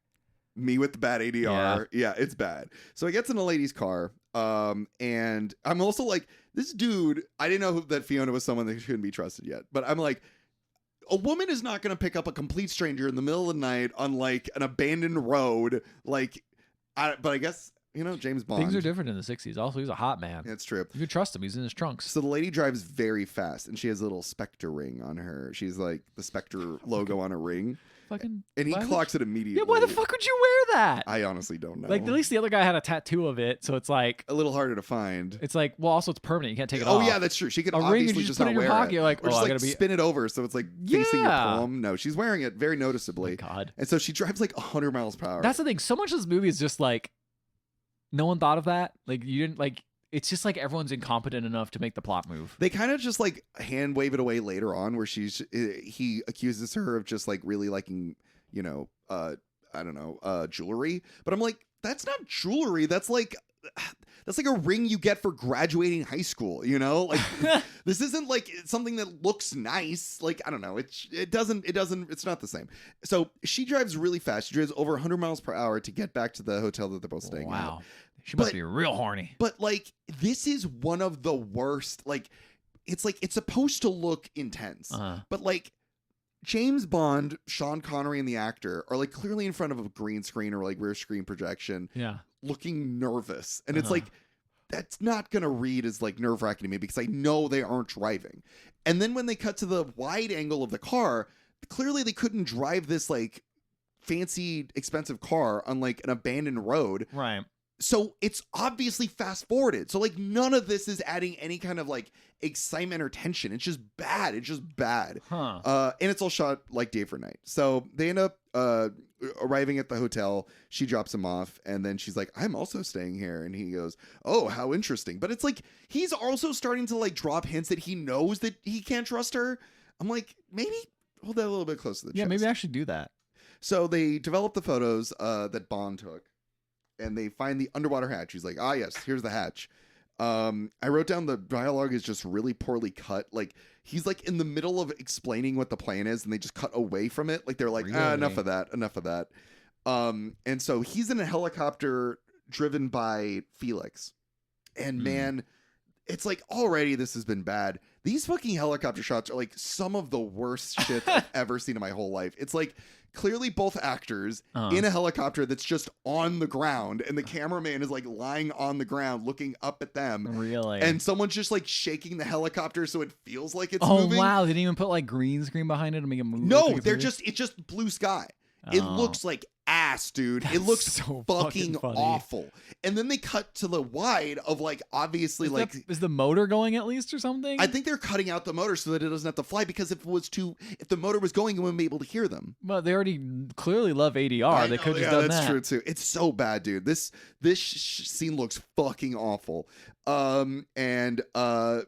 Speaker 2: Me with the bad ADR. Yeah, it's bad. So he gets in a lady's car. And I'm also like, this dude, I didn't know that Fiona was someone that shouldn't be trusted yet. But I'm like, a woman is not going to pick up a complete stranger in the middle of the night on an abandoned road. But I guess, James Bond.
Speaker 1: Things are different in the 60s. Also, he's a hot man.
Speaker 2: That's true.
Speaker 1: You can trust him. He's in his trunks.
Speaker 2: So the lady drives very fast and she has a little SPECTRE ring on her. She's the SPECTRE logo on a ring.
Speaker 1: And he
Speaker 2: clocks it immediately.
Speaker 1: Yeah, why the fuck would you wear that?
Speaker 2: I honestly don't know.
Speaker 1: At least the other guy had a tattoo of it, so it's a
Speaker 2: little harder to find.
Speaker 1: It's also it's permanent. You can't take it off.
Speaker 2: Oh yeah, that's true. She could
Speaker 1: a
Speaker 2: obviously
Speaker 1: ring, you
Speaker 2: just
Speaker 1: put
Speaker 2: not
Speaker 1: it in your
Speaker 2: wear
Speaker 1: pocket.
Speaker 2: it.
Speaker 1: You're like,
Speaker 2: or just
Speaker 1: I gotta
Speaker 2: spin it over so it's facing your palm. No, she's wearing it very noticeably.
Speaker 1: Oh my God.
Speaker 2: And so she drives 100 miles per hour.
Speaker 1: That's the thing. So much of this movie is just no one thought of that. You didn't it's just everyone's incompetent enough to make the plot move.
Speaker 2: They kind of just hand wave it away later on where he accuses her of just really liking, I don't know, jewelry. But I'm like, that's not jewelry. That's like a ring you get for graduating high school, you know? Like this isn't like something that looks nice. Like, I don't know. It's not the same. So she drives really fast. She drives over 100 miles per hour to get back to the hotel that they're both staying at.
Speaker 1: Wow. She must be real horny.
Speaker 2: But like, this is one of the worst. Like, it's supposed to look intense, but like, James Bond, Sean Connery, and the actor are like clearly in front of a green screen or like rear screen projection, looking nervous. And it's like, that's not going to read as like nerve wracking to me because I know they aren't driving. And then when they cut to the wide angle of the car, clearly they couldn't drive this like fancy, expensive car on like an abandoned road.
Speaker 1: Right.
Speaker 2: So it's obviously fast forwarded. So like none of this is adding any kind of like excitement or tension. It's just bad. It's just bad. And it's all shot like day for night. So they end up arriving at the hotel. She drops him off and then she's like, I'm also staying here. And he goes, oh, how interesting. But it's like he's also starting to like drop hints that he knows that he can't trust her. I'm like, maybe hold that a little bit closer to the chest.
Speaker 1: Yeah, maybe I should do that.
Speaker 2: So they develop the photos that Bond took. And they find the underwater hatch. He's like, yes, here's the hatch. I wrote down the dialogue is just really poorly cut. Like, he's like in the middle of explaining what the plan is, and they just cut away from it. Like, they're like,
Speaker 1: really?
Speaker 2: Enough of that. And so he's in a helicopter driven by Felix. And man, it's like already this has been bad. These fucking helicopter shots are like some of the worst shit I've ever seen in my whole life. It's like clearly both actors in a helicopter that's just on the ground, and the cameraman is like lying on the ground looking up at them.
Speaker 1: Really?
Speaker 2: And someone's just like shaking the helicopter so it feels like it's moving.
Speaker 1: Oh wow, they didn't even put like green screen behind it to make it move.
Speaker 2: No, it's just blue sky. It looks like ass, dude. It looks
Speaker 1: so
Speaker 2: fucking
Speaker 1: funny.
Speaker 2: awful. And then they cut to the wide of like obviously
Speaker 1: is the motor going at least or something?
Speaker 2: I think they're cutting out the motor so that it doesn't have to fly, because if the motor was going, you wouldn't be able to hear them.
Speaker 1: But they already clearly love ADR. They could have just done that.
Speaker 2: That's true too. It's so bad, dude. This scene looks fucking awful. And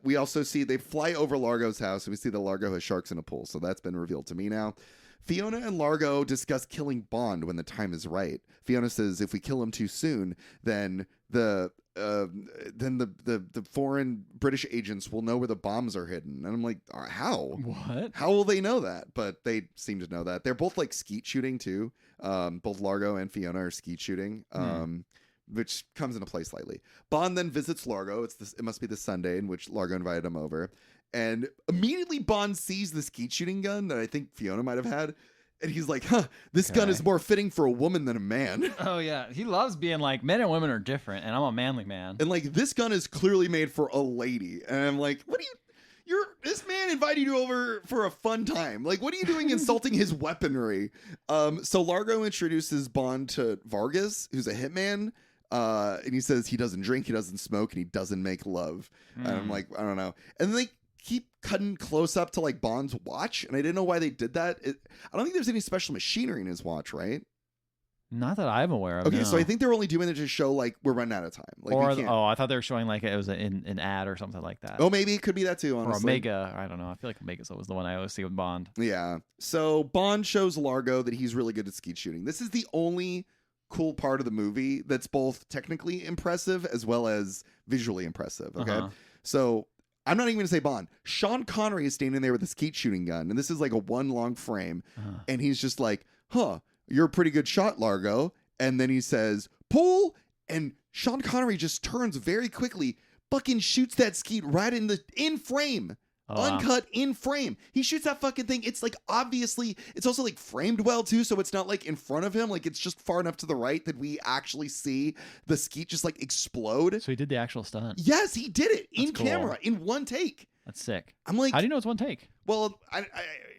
Speaker 2: we also see they fly over Largo's house, and we see that Largo has sharks in a pool. So that's been revealed to me now. Fiona and Largo discuss killing Bond when the time is right. Fiona says if we kill him too soon, then the foreign British agents will know where the bombs are hidden. And I'm like, how?
Speaker 1: What?
Speaker 2: How will they know that? But they seem to know that. They're both like skeet shooting too. Both Largo and Fiona are skeet shooting. Which comes into play slightly. Bond then visits Largo. It must be the Sunday in which Largo invited him over. And immediately Bond sees the skeet shooting gun that I think Fiona might have had. And he's like, this gun is more fitting for a woman than a man.
Speaker 1: Oh, yeah. He loves being like, men and women are different, and I'm a manly man.
Speaker 2: And like, this gun is clearly made for a lady. And I'm like, this man invited you over for a fun time. Like, what are you doing insulting his weaponry? So Largo introduces Bond to Vargas, who's a hitman. And he says he doesn't drink, he doesn't smoke, and he doesn't make love. And I'm like, I don't know. And then they keep cutting close up to like Bond's watch, and I didn't know why they did that. I don't think there's any special machinery in his watch, right?
Speaker 1: Not that I'm aware of.
Speaker 2: Okay,
Speaker 1: no.
Speaker 2: so I think they're only doing it to show like we're running out of time. Like,
Speaker 1: I thought they were showing like it was an ad or something like that.
Speaker 2: Oh, maybe it could be that too. Honestly.
Speaker 1: Or Omega. I don't know. I feel like Omega's always the one I always see with Bond.
Speaker 2: Yeah. So Bond shows Largo that he's really good at skeet shooting. This is the only cool part of the movie that's both technically impressive as well as visually impressive. Okay, so I'm not even gonna say Bond. Sean Connery is standing there with a skeet shooting gun, and this is like a one long frame, and he's just like, you're a pretty good shot, Largo. And then he says, pull, and Sean Connery just turns very quickly, fucking shoots that skeet right in frame. Uncut in frame. He shoots that fucking thing. It's like obviously it's also like framed well too, so it's not like in front of him. Like it's just far enough to the right that we actually see the skeet just like explode.
Speaker 1: So he did the actual stunt.
Speaker 2: Yes, he did it in camera in one take.
Speaker 1: That's sick.
Speaker 2: I'm like,
Speaker 1: how do you know it's one take?
Speaker 2: Well, I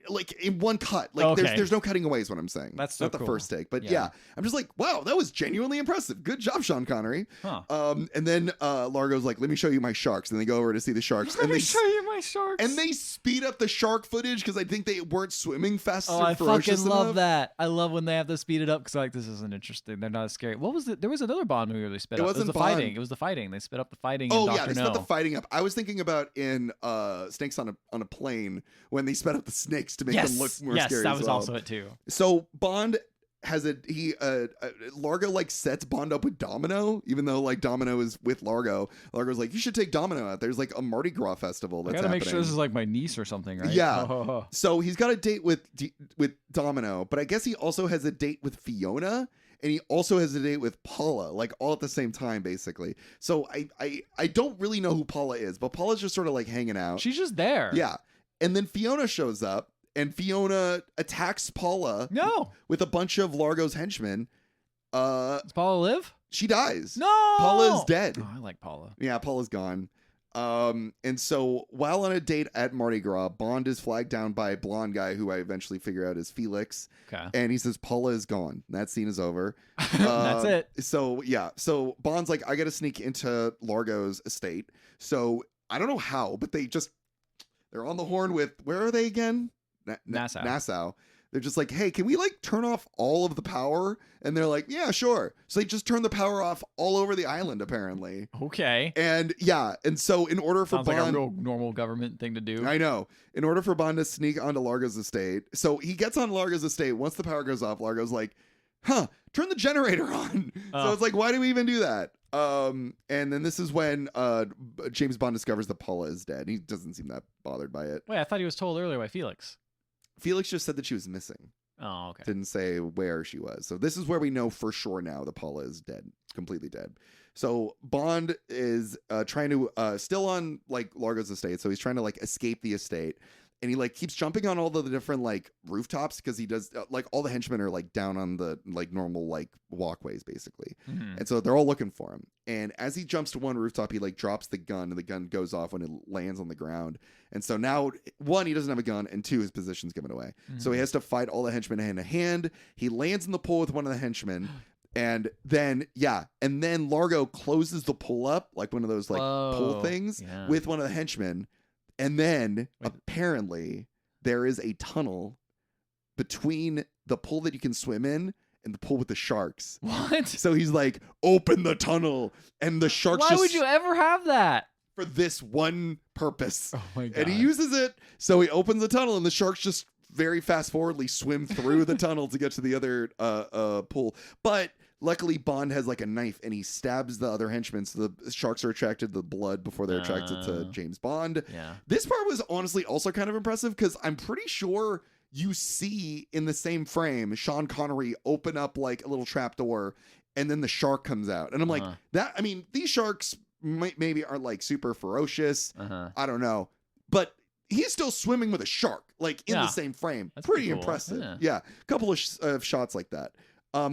Speaker 2: like in one cut. Like there's no cutting away is what I'm saying.
Speaker 1: That's so
Speaker 2: not the
Speaker 1: cool.
Speaker 2: first take, but yeah, I'm just like, wow, that was genuinely impressive. Good job, Sean Connery. And then Largo's like, let me show you my sharks. And they go over to see the sharks.
Speaker 1: Let me show you my sharks.
Speaker 2: And they speed up the shark footage because I think they weren't swimming fast.
Speaker 1: Oh, I fucking love that. I love when they have to speed it up because like this isn't interesting. They're not as scary. What was it? There was another Bond movie where they sped up. It was the fighting. It was the fighting. They sped up the fighting.
Speaker 2: Oh yeah, they sped the fighting up. I was thinking about in Snakes on a Plane when they sped up the snakes to make them look more scary.
Speaker 1: Yes, that was also it too.
Speaker 2: So Bond Largo like sets Bond up with Domino, even though like Domino is with Largo. Largo's like, you should take Domino out. There's like a Mardi Gras festival that's happening.
Speaker 1: I gotta make sure this is like my niece or something, right?
Speaker 2: Yeah. So he's got a date with Domino, but I guess he also has a date with Fiona, and he also has a date with Paula, like all at the same time, basically. So I don't really know who Paula is, but Paula's just sort of like hanging out.
Speaker 1: She's just there.
Speaker 2: Yeah. And then Fiona shows up, and Fiona attacks Paula with a bunch of Largo's henchmen.
Speaker 1: Does Paula live?
Speaker 2: She dies.
Speaker 1: No!
Speaker 2: Paula's dead.
Speaker 1: Oh, I like Paula.
Speaker 2: Yeah, Paula's gone. And so while on a date at Mardi Gras, Bond is flagged down by a blonde guy who I eventually figure out is Felix.
Speaker 1: Okay.
Speaker 2: And he says, Paula is gone. That scene is over.
Speaker 1: That's it.
Speaker 2: So, yeah. So Bond's like, I got to sneak into Largo's estate. So I don't know how, but they're on the horn with, where are they again? Nassau. They're just like, hey, can we like turn off all of the power? And they're like, yeah, sure. So they just turn the power off all over the island, apparently.
Speaker 1: Okay.
Speaker 2: And yeah. And so in order for
Speaker 1: Sounds
Speaker 2: Bond,
Speaker 1: like a real normal government thing to do.
Speaker 2: I know. In order for Bond to sneak onto Largo's estate. So he gets on Largo's estate. Once the power goes off, Largo's like, turn the generator on. So it's like, why do we even do that? And then this is when James Bond discovers that Paula is dead. He doesn't seem that bothered by it.
Speaker 1: Wait, I thought he was told earlier by Felix.
Speaker 2: Felix just said that she was missing.
Speaker 1: Oh, okay.
Speaker 2: Didn't say where she was. So this is where we know for sure now that Paula is dead, completely dead. So Bond is trying to still on like Largo's estate. So he's trying to like escape the estate. And he like keeps jumping on all the different like rooftops because he does like all the henchmen are like down on the like normal like walkways basically. Mm-hmm. And so they're all looking for him. And as he jumps to one rooftop, he like drops the gun and the gun goes off when it lands on the ground. And so now, one, he doesn't have a gun, and two, his position's given away. Mm-hmm. So he has to fight all the henchmen hand to hand. He lands in the pool with one of the henchmen. And then, and then Largo closes the pull up, like one of those like pull things with one of the henchmen. And then apparently there is a tunnel between the pool that you can swim in and the pool with the sharks.
Speaker 1: What?
Speaker 2: So he's like, open the tunnel. And the sharks
Speaker 1: Why would you ever have that?
Speaker 2: For this one purpose.
Speaker 1: Oh my God.
Speaker 2: And he uses it. So he opens the tunnel and the sharks just very fast forwardly swim through the tunnel to get to the other pool. But luckily Bond has like a knife and he stabs the other henchmen. So the sharks are attracted to the blood before they're attracted to James Bond.
Speaker 1: Yeah.
Speaker 2: This part was honestly also kind of impressive because I'm pretty sure you see in the same frame Sean Connery open up like a little trapdoor and then the shark comes out. And I'm like, these sharks maybe aren't like super ferocious. I don't know. But he's still swimming with a shark, like in the same frame. That's pretty cool. Impressive. Yeah. A couple of shots like that.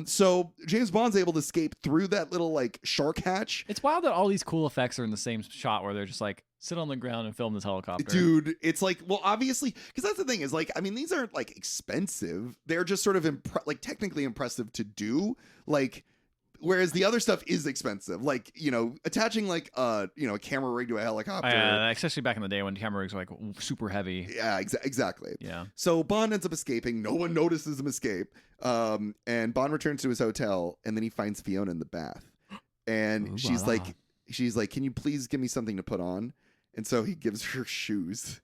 Speaker 2: So James Bond's able to escape through that little like shark hatch.
Speaker 1: It's wild that all these cool effects are in the same shot where they're just like sit on the ground and film this helicopter.
Speaker 2: Dude, it's like, well, obviously, because that's the thing is like, I mean, these aren't like expensive. They're just sort of like technically impressive to do. Like, whereas the other stuff is expensive, like, you know, attaching like a camera rig to a helicopter.
Speaker 1: Especially back in the day when camera rigs were like super heavy.
Speaker 2: Yeah, exactly.
Speaker 1: Yeah.
Speaker 2: So Bond ends up escaping. No one notices him escape. And Bond returns to his hotel, and then he finds Fiona in the bath, and she's like, "Can you please give me something to put on?" And so he gives her shoes.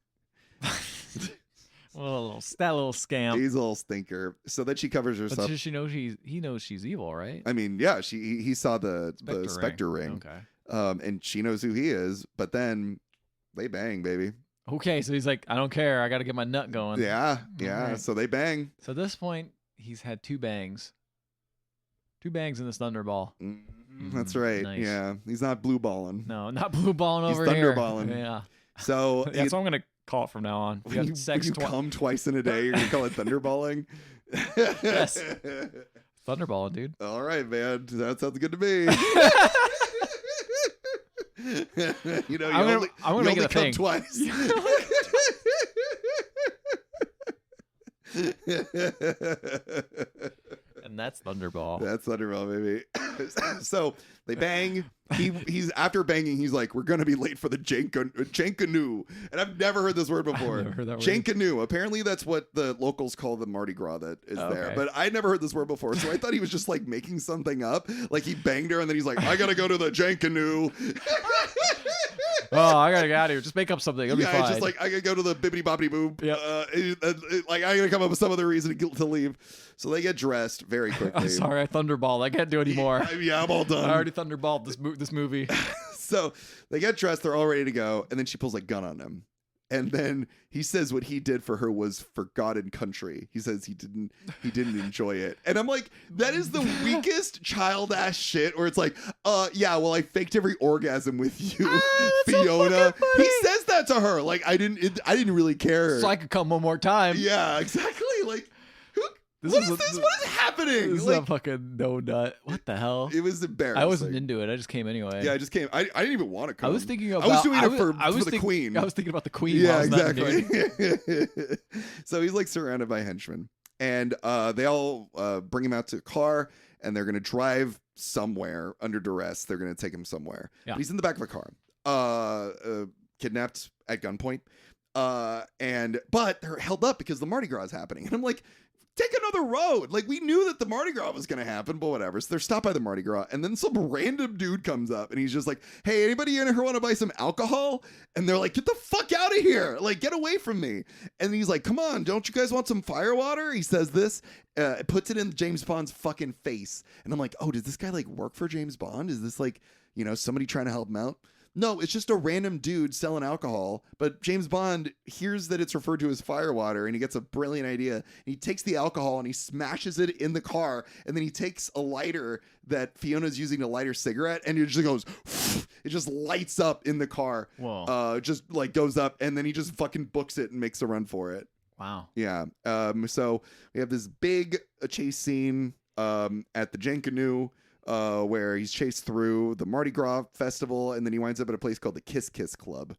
Speaker 1: Well, that little scam.
Speaker 2: He's a little stinker. So then she covers herself.
Speaker 1: But she knows he knows she's evil, right?
Speaker 2: I mean, yeah, he saw the Spectre ring.
Speaker 1: Okay.
Speaker 2: And she knows who he is, but then they bang, baby.
Speaker 1: Okay, so he's like, I don't care. I got to get my nut going.
Speaker 2: Yeah.
Speaker 1: Right.
Speaker 2: So they bang.
Speaker 1: So at this point, he's had two bangs. Two bangs in this Thunderball.
Speaker 2: That's right.
Speaker 1: Nice.
Speaker 2: Yeah. He's not blue balling.
Speaker 1: No, not blue balling over
Speaker 2: here.
Speaker 1: He's
Speaker 2: thunderballing.
Speaker 1: Yeah.
Speaker 2: So
Speaker 1: that's what I'm going to call it from now on.
Speaker 2: When you come twice in a day, you're going to call it thunderballing?
Speaker 1: Yes. Thunderballing, dude.
Speaker 2: All right, man. That sounds good to me. You know,
Speaker 1: I'm gonna make it a
Speaker 2: come
Speaker 1: thing.
Speaker 2: Twice.
Speaker 1: And that's Thunderball.
Speaker 2: That's Thunderball, baby. So they bang. He's after banging. He's like, "We're gonna be late for the Jankanu," and I've never heard this word before.
Speaker 1: I've never heard that word.
Speaker 2: Jankanu. Apparently, that's what the locals call the Mardi Gras that is there. But I never heard this word before, so I thought he was just like making something up. Like he banged her, and then he's like, "I gotta go to the Jankanu."
Speaker 1: Oh, I gotta get out of here. Just make up something. It'll be fine.
Speaker 2: It's just like, I gotta go to the bibbity bobbity boob.
Speaker 1: Yep.
Speaker 2: Like, I gotta come up with some other reason to leave. So they get dressed very quickly.
Speaker 1: I'm sorry, I thunderballed. I can't do anymore.
Speaker 2: Yeah, I'm all done.
Speaker 1: I already thunderballed this movie.
Speaker 2: So they get dressed. They're all ready to go. And then she pulls a gun on him. And then he says what he did for her was for God and country. He says he didn't enjoy it. And I'm like, that is the weakest child ass shit where it's like, yeah, well, I faked every orgasm with you, Fiona.
Speaker 1: So
Speaker 2: he says that to her. Like, I didn't really care.
Speaker 1: So I could come one more time.
Speaker 2: Yeah, exactly. Like, what is this? What is happening?
Speaker 1: This is a fucking no nut. What the hell?
Speaker 2: It was embarrassing.
Speaker 1: I wasn't into it. I just came anyway.
Speaker 2: Yeah, I just came. I didn't even want to come.
Speaker 1: I was thinking about.
Speaker 2: I was doing it for the queen.
Speaker 1: I was thinking about the queen.
Speaker 2: Yeah, exactly. So he's like surrounded by henchmen, and they all bring him out to a car, and they're gonna drive somewhere under duress. They're gonna take him somewhere.
Speaker 1: Yeah.
Speaker 2: But he's in the back of a car, kidnapped at gunpoint, but they're held up because the Mardi Gras is happening, and I'm like, take another road. Like, we knew that the Mardi Gras was going to happen, but whatever. So they're stopped by the Mardi Gras, and then some random dude comes up, and he's just like, hey, anybody in here want to buy some alcohol? And they're like, get the fuck out of here. Like, get away from me. And he's like, come on, don't you guys want some firewater? He says this, puts it in James Bond's fucking face. And I'm like, oh, does this guy, like, work for James Bond? Is this, like, somebody trying to help him out? No, it's just a random dude selling alcohol, but James Bond hears that it's referred to as firewater, and he gets a brilliant idea. And he takes the alcohol and he smashes it in the car, and then he takes a lighter that Fiona's using to light her cigarette, and it just goes, it just lights up in the car.
Speaker 1: Whoa.
Speaker 2: Just like goes up, and then he just fucking books it and makes a run for it.
Speaker 1: Wow.
Speaker 2: Yeah. So we have this big chase scene at the Jenkanu, where he's chased through the Mardi Gras festival, and then he winds up at a place called the Kiss Kiss Club.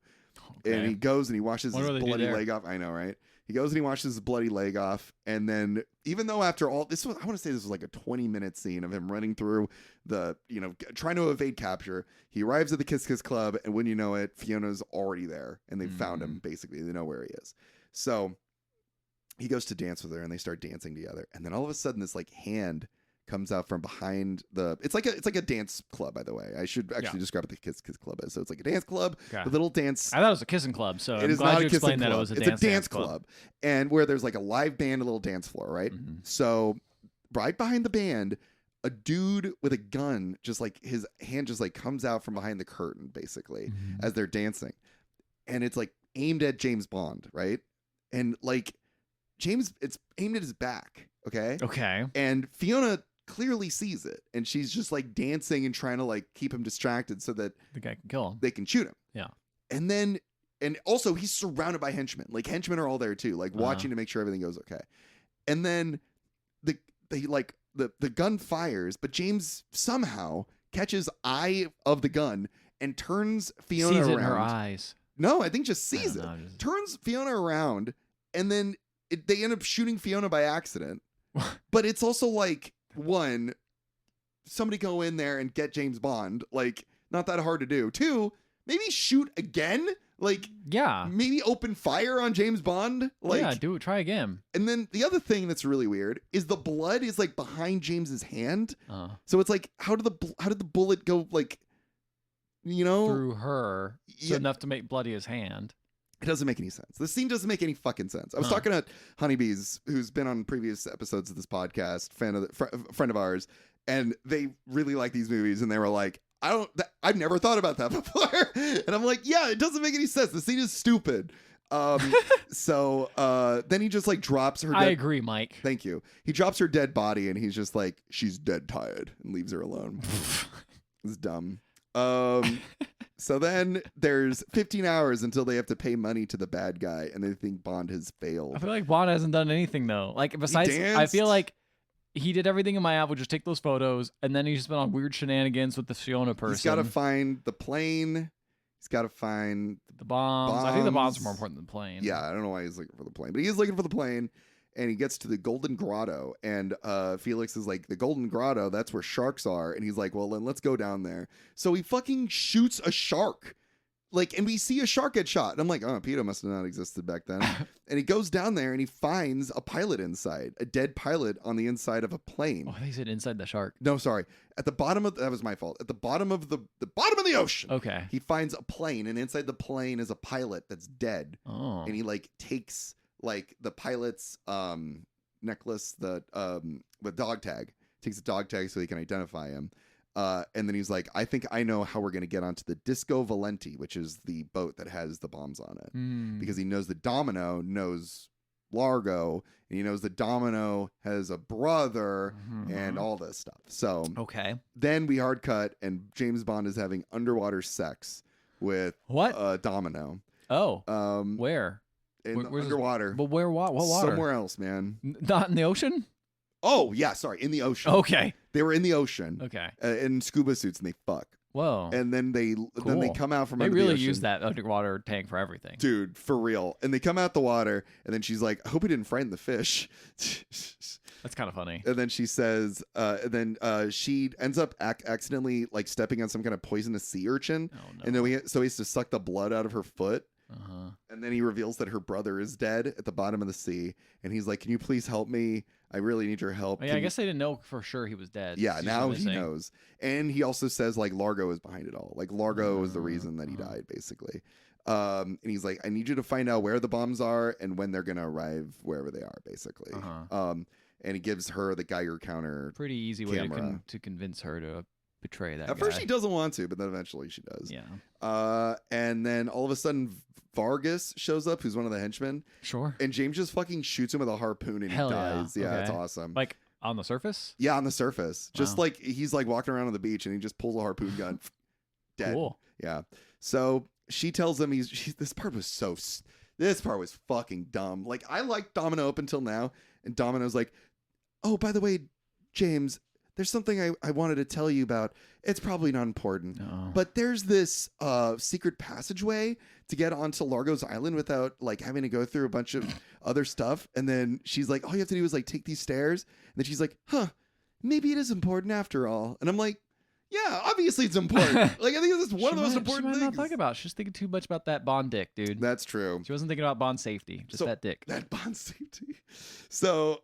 Speaker 2: Okay. And he goes and he washes his bloody leg off. I know, right? He goes and he washes his bloody leg off, and then even though after all this was, I want to say this was like a 20-minute scene of him running through the, trying to evade capture. He arrives at the Kiss Kiss Club, and when you know it, Fiona's already there, and they found him. Basically, they know where he is. So he goes to dance with her, and they start dancing together, and then all of a sudden, this like hand comes out from behind it's like a dance club, by the way. I should actually describe what the Kiss Kiss Club is. So it's like a dance club, a little dance.
Speaker 1: I thought it was a kissing club, so
Speaker 2: it
Speaker 1: I'm
Speaker 2: is
Speaker 1: glad
Speaker 2: not
Speaker 1: you
Speaker 2: a kissing
Speaker 1: explained
Speaker 2: club.
Speaker 1: that it was
Speaker 2: It's a dance club. And where there's like a live band, a little dance floor, right? Mm-hmm. So right behind the band, a dude with a gun, just like his hand just like comes out from behind the curtain, basically, as they're dancing. And it's like aimed at James Bond, right? And like it's aimed at his back, okay?
Speaker 1: Okay.
Speaker 2: And Fiona clearly sees it, and she's just like dancing and trying to like keep him distracted so that
Speaker 1: the guy can kill him.
Speaker 2: They can shoot him.
Speaker 1: Yeah.
Speaker 2: And also he's surrounded by henchmen. Like, henchmen are all there too, like watching to make sure everything goes okay. And then the gun fires, but James somehow catches eye of the gun and turns Fiona around.
Speaker 1: Sees it in her eyes.
Speaker 2: No, I think just sees it. Turns Fiona around, and then they end up shooting Fiona by accident. But it's also like, one, somebody go in there and get James Bond. Like, not that hard to do. Two, maybe shoot again. Like,
Speaker 1: yeah,
Speaker 2: maybe open fire on James Bond. Like,
Speaker 1: yeah, do it. Try again.
Speaker 2: And then the other thing that's really weird is the blood is like behind James's hand. So it's like, how did the bullet go? Like,
Speaker 1: through her, so enough to make bloody his hand.
Speaker 2: It doesn't make any sense. This scene doesn't make any fucking sense. I was talking to Honeybees, who's been on previous episodes of this podcast, friend of ours, and they really like these movies, and they were like, I've never thought about that before. And I'm like, yeah, it doesn't make any sense. The scene is stupid. So then he just like drops her.
Speaker 1: I agree, Mike.
Speaker 2: Thank you. He drops her dead body, and he's just like, she's dead tired, and leaves her alone. It's dumb. So then there's 15 hours until they have to pay money to the bad guy, and they think Bond has failed.
Speaker 1: I feel like Bond hasn't done anything though. Like, besides, I feel like he did everything in my app, which is take those photos, and then he's just been on weird shenanigans with the Fiona person.
Speaker 2: He's got to find the plane. He's got to find
Speaker 1: the bombs. I think the bombs are more important than the plane.
Speaker 2: Yeah, I don't know why he's looking for the plane, but he is looking for the plane. And he gets to the Golden Grotto, and Felix is like, the Golden Grotto, that's where sharks are. And he's like, well, then let's go down there. So he fucking shoots a shark. like, and we see a shark get shot. And I'm like, oh, PETA must have not existed back then. And he goes down there and he finds a pilot inside, a dead pilot on the inside of a plane.
Speaker 1: Oh, he said inside the shark.
Speaker 2: No, sorry. At the bottom of, that was my fault. At the bottom of the bottom of the ocean.
Speaker 1: Okay.
Speaker 2: He finds a plane, and inside the plane is a pilot that's dead.
Speaker 1: Oh.
Speaker 2: And he like takes like the pilot's necklace, the dog tag. Takes a dog tag so he can identify him. And then he's like, I think I know how we're going to get onto the Disco Valenti, which is the boat that has the bombs on it. Because he knows that Domino knows Largo, and he knows that Domino has a brother and all this stuff. So
Speaker 1: okay.
Speaker 2: Then we hard cut, and James Bond is having underwater sex with Domino.
Speaker 1: Oh. Where?
Speaker 2: Underwater.
Speaker 1: But where? What water?
Speaker 2: Somewhere else, man.
Speaker 1: Not in the ocean?
Speaker 2: Oh, yeah, sorry. In the ocean.
Speaker 1: Okay.
Speaker 2: They were in the ocean.
Speaker 1: Okay.
Speaker 2: In scuba suits, and they fuck.
Speaker 1: Whoa.
Speaker 2: And then they come out from
Speaker 1: they
Speaker 2: under
Speaker 1: really
Speaker 2: the ocean.
Speaker 1: use that underwater tank for everything.
Speaker 2: Dude, for real. And they come out the water, and then she's like, I hope he didn't frighten the fish.
Speaker 1: That's kind of funny.
Speaker 2: And then she says, she ends up accidentally like stepping on some kind of poisonous sea urchin.
Speaker 1: Oh, no.
Speaker 2: And then so he has to suck the blood out of her foot.
Speaker 1: Uh-huh.
Speaker 2: And then he reveals that her brother is dead at the bottom of the sea. And he's like, can you please help me? I really need your help.
Speaker 1: Oh, yeah, I guess they didn't know for sure he was dead.
Speaker 2: Yeah, now he knows. And he also says like Largo is behind it all. Like Largo is the reason that he died, basically. And he's like, I need you to find out where the bombs are and when they're going to arrive wherever they are, basically. And he gives her the Geiger counter.
Speaker 1: Pretty easy way to convince her to betray that guy.
Speaker 2: At first she doesn't want to, but then eventually she does.
Speaker 1: Yeah.
Speaker 2: And then all of a sudden Vargas shows up, who's one of the henchmen.
Speaker 1: Sure.
Speaker 2: And James just fucking shoots him with a harpoon and he dies. Yeah,
Speaker 1: okay.
Speaker 2: It's awesome.
Speaker 1: Like on the surface?
Speaker 2: Yeah, on the surface. Just like he's like walking around on the beach and he just pulls a harpoon gun. Dead.
Speaker 1: Cool.
Speaker 2: Yeah. So she tells him this part was fucking dumb. Like I liked Domino up until now, and Domino's like, oh, by the way, James, there's something I wanted to tell you about. It's probably not important, but there's this secret passageway to get onto Largo's Island without like having to go through a bunch of other stuff. And then she's like, all you have to do is like take these stairs. And then she's like, huh, maybe it is important after all. And I'm like, yeah, obviously it's important. Like I think this is one of the most important things.
Speaker 1: Not talking about. She's thinking too much about that Bond dick, dude.
Speaker 2: That's true.
Speaker 1: She wasn't thinking about Bond safety, just that dick.
Speaker 2: That Bond safety. So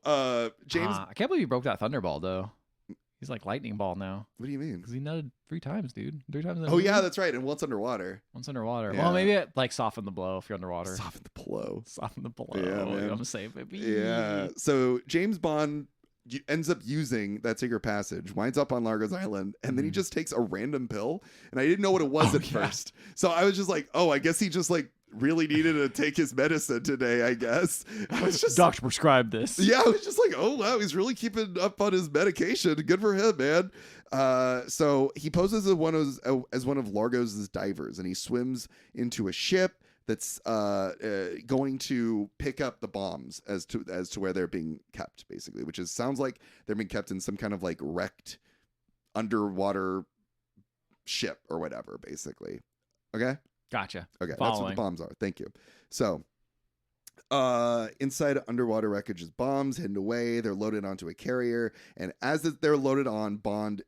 Speaker 2: James,
Speaker 1: I can't believe he broke that Thunderball though. He's like lightning ball now.
Speaker 2: What do you mean?
Speaker 1: Because he nutted 3 times, dude. 3 times.
Speaker 2: Oh yeah, that's right. And once underwater.
Speaker 1: Once underwater.
Speaker 2: Yeah.
Speaker 1: Well, maybe it like softened the blow if you're underwater.
Speaker 2: Soften the blow.
Speaker 1: Soften the blow.
Speaker 2: Yeah, man.
Speaker 1: I'm safe, baby.
Speaker 2: Yeah. So James Bond ends up using that secret passage, winds up on Largo's Island, and then he just takes a random pill. And I didn't know what it was at first. So I was just like, oh, I guess he just like really needed to take his medicine today, I guess. I was just
Speaker 1: doctor prescribed this.
Speaker 2: Yeah, I was just like, oh wow, he's really keeping up on his medication. Good for him, man. So he poses as one of Largo's divers, and he swims into a ship that's going to pick up the bombs as to where they're being kept, basically, which sounds like they're being kept in some kind of like wrecked underwater ship or whatever, basically. Okay.
Speaker 1: Gotcha.
Speaker 2: Okay,
Speaker 1: Following.
Speaker 2: That's what the bombs are. Thank you. So, inside underwater wreckage is bombs hidden away. They're loaded onto a carrier, and as they're loaded on,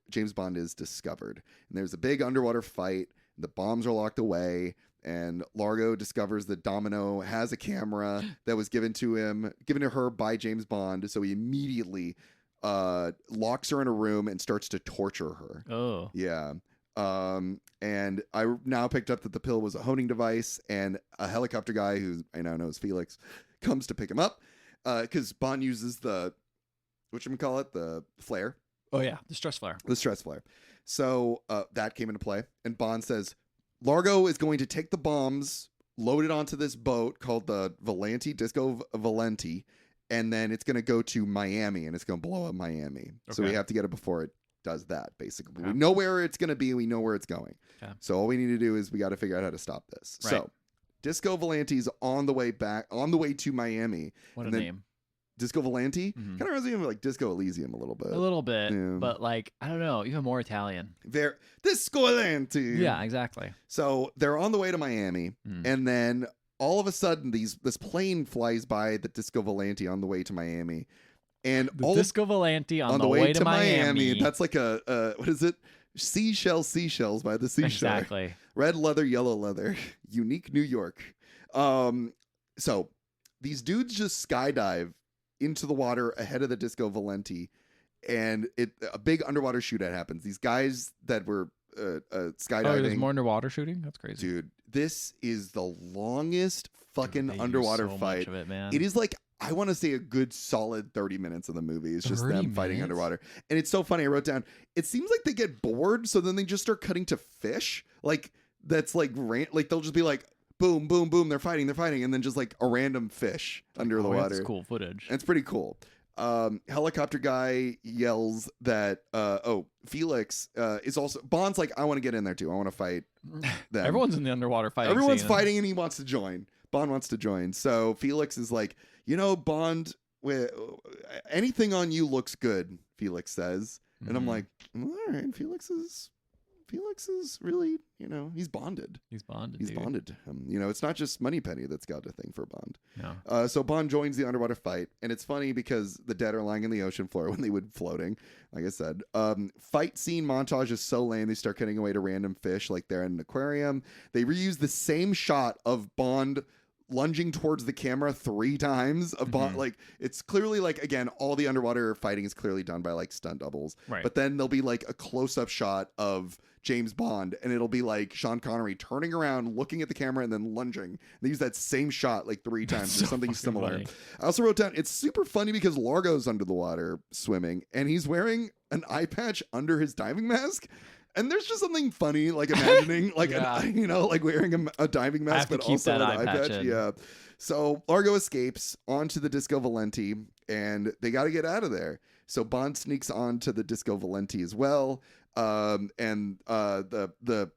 Speaker 2: James Bond is discovered. And there's a big underwater fight. The bombs are locked away, and Largo discovers that Domino has a camera that was given to her by James Bond. So he immediately locks her in a room and starts to torture her.
Speaker 1: Oh,
Speaker 2: yeah. And I now picked up that the pill was a honing device, and a helicopter guy who I now know is Felix comes to pick him up, because Bond uses the flare.
Speaker 1: Oh yeah, the stress flare.
Speaker 2: So that came into play, and Bond says Largo is going to take the bombs loaded onto this boat called the Disco Valenti, and then it's going to go to Miami, and it's going to blow up Miami. Okay. So we have to get it before it does that, basically. Okay. We know where it's going to be, we know where it's going. Okay. So all we need to do is we got to figure out how to stop this. Right. So Disco Valenti's on the way to Miami.
Speaker 1: What a name.
Speaker 2: Disco Valenti? Kind of reminds me of like Disco Elysium a little bit.
Speaker 1: Yeah. But like, I don't know, even more Italian.
Speaker 2: Disco Valenti.
Speaker 1: Yeah, exactly.
Speaker 2: So they're on the way to Miami, and then all of a sudden this plane flies by the Disco Valenti on the way to Miami. And
Speaker 1: Disco Valenti on the way to Miami.
Speaker 2: That's like a what is it? Seashells by the seashore.
Speaker 1: Exactly.
Speaker 2: Red leather, yellow leather. Unique New York. So these dudes just skydive into the water ahead of the Disco Volante, and a big underwater shootout happens. These guys that were skydiving.
Speaker 1: Oh, there's more underwater shooting? That's crazy.
Speaker 2: Dude, this is the longest fucking underwater fight.
Speaker 1: Much of it, man.
Speaker 2: It is like, I want to say a good solid 30 minutes of the movie. It's just them fighting underwater. And it's so funny. I wrote down, it seems like they get bored, so then they just start cutting to fish. Like, that's like they'll just be like, boom, boom, boom, they're fighting, and then just like a random fish under the water.
Speaker 1: That's cool footage.
Speaker 2: And it's pretty cool. Helicopter guy yells that Felix is also, Bond's like, I want to get in there too. I want to fight them.
Speaker 1: Everyone's in the underwater fighting.
Speaker 2: Everyone's fighting and he wants to join. Bond wants to join. So Felix is like, Bond, anything on you looks good, Felix says. And I'm like, all right, Felix is really, he's bonded.
Speaker 1: He's bonded.
Speaker 2: He's bonded. It's not just Moneypenny that's got a thing for Bond.
Speaker 1: No.
Speaker 2: So Bond joins the underwater fight, and it's funny because the dead are lying in the ocean floor when they would floating. Like I said, fight scene montage is so lame. They start cutting away to random fish like they're in an aquarium. They reuse the same shot of Bond lunging towards the camera 3 times of Bond. Like, it's clearly like, again, all the underwater fighting is clearly done by like stunt doubles.
Speaker 1: Right.
Speaker 2: But then there'll be like a close-up shot of James Bond, and it'll be like Sean Connery turning around, looking at the camera, and then lunging. They use that same shot like 3 times or something similar.
Speaker 1: Funny.
Speaker 2: I also wrote down, it's super funny because Largo's under the water swimming, and he's wearing an eye patch under his diving mask. And there's just something funny, like imagining, like, like wearing a diving mask, but also an eye patch. Yeah. So Largo escapes onto the Disco Volante, and they got to get out of there. So Bond sneaks onto the Disco Volante as well. And the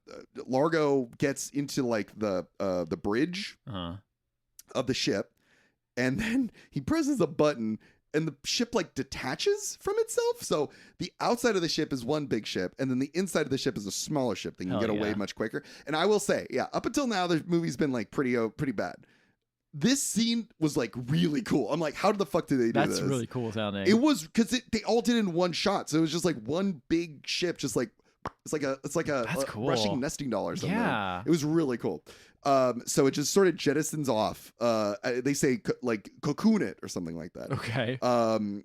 Speaker 2: Largo gets into like the bridge of the ship, and then he presses a button. And the ship like detaches from itself. So the outside of the ship is one big ship, and then the inside of the ship is a smaller ship that can get away much quicker. And I will say, up until now, the movie's been like pretty bad. This scene was like really cool. I'm like, how the fuck did they do this?
Speaker 1: That's really cool sounding.
Speaker 2: It was because they all did it in one shot. So it was just like one big ship, just like it's like a
Speaker 1: cool.
Speaker 2: rushing nesting doll or something.
Speaker 1: Yeah,
Speaker 2: it was really cool. So it just sort of jettisons off. They say like cocoon it or something like that.
Speaker 1: Okay.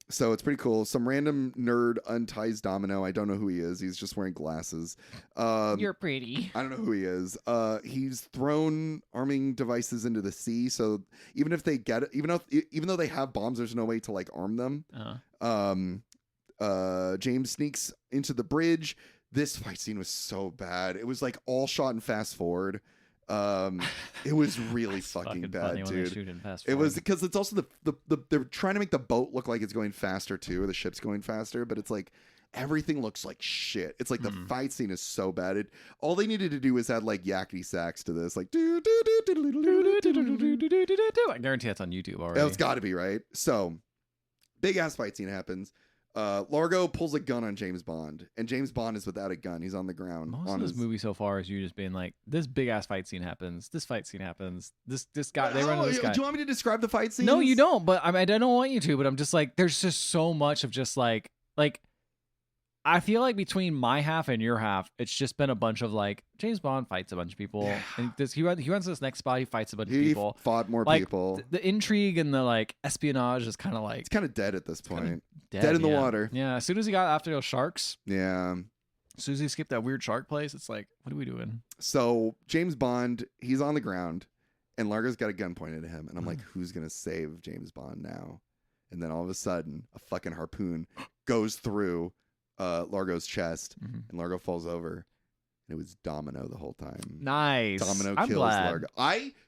Speaker 2: So it's pretty cool. Some random nerd unties Domino. I don't know who he is. He's just wearing glasses.
Speaker 1: You're pretty.
Speaker 2: I don't know who he is. He's thrown arming devices into the sea. So even if they get it, even though they have bombs, there's no way to like arm them. James sneaks into the bridge. This fight scene was so bad. It was like all shot in fast forward. It was really fucking bad, dude. It was because it's also they're trying to make the boat look like it's going faster too, or the ship's going faster, but it's like everything looks like shit. It's like the fight scene is so bad. All they needed to do is add like yakety sax to this, like I
Speaker 1: guarantee that's on YouTube already.
Speaker 2: That's got to be right. So big ass fight scene happens. Largo pulls a gun on James Bond, and James Bond is without a gun. He's on the ground.
Speaker 1: Most of this movie so far is you just being like, this big ass fight scene happens. This fight scene happens. This guy, they run into this guy.
Speaker 2: Do you want me to describe the fight scene?
Speaker 1: No, you don't. But I don't want you to. But I'm just like, there's just so much of just like. I feel like between my half and your half, it's just been a bunch of like James Bond fights a bunch of people, and he runs to this next spot. He fights a bunch of people.
Speaker 2: He fought more
Speaker 1: like,
Speaker 2: people.
Speaker 1: The intrigue and the like espionage is kind of like
Speaker 2: it's kind of dead at this point. Dead in the water.
Speaker 1: Yeah. As soon as he got after those sharks.
Speaker 2: Yeah.
Speaker 1: As soon as he skipped that weird shark place, it's like, what are we doing?
Speaker 2: So James Bond, he's on the ground, and Largo's got a gun pointed at him, and I'm like, who's gonna save James Bond now? And then all of a sudden, a fucking harpoon goes through Largo's chest, and Largo falls over, and it was Domino the whole time.
Speaker 1: Nice.
Speaker 2: Domino kills
Speaker 1: glad.
Speaker 2: Largo.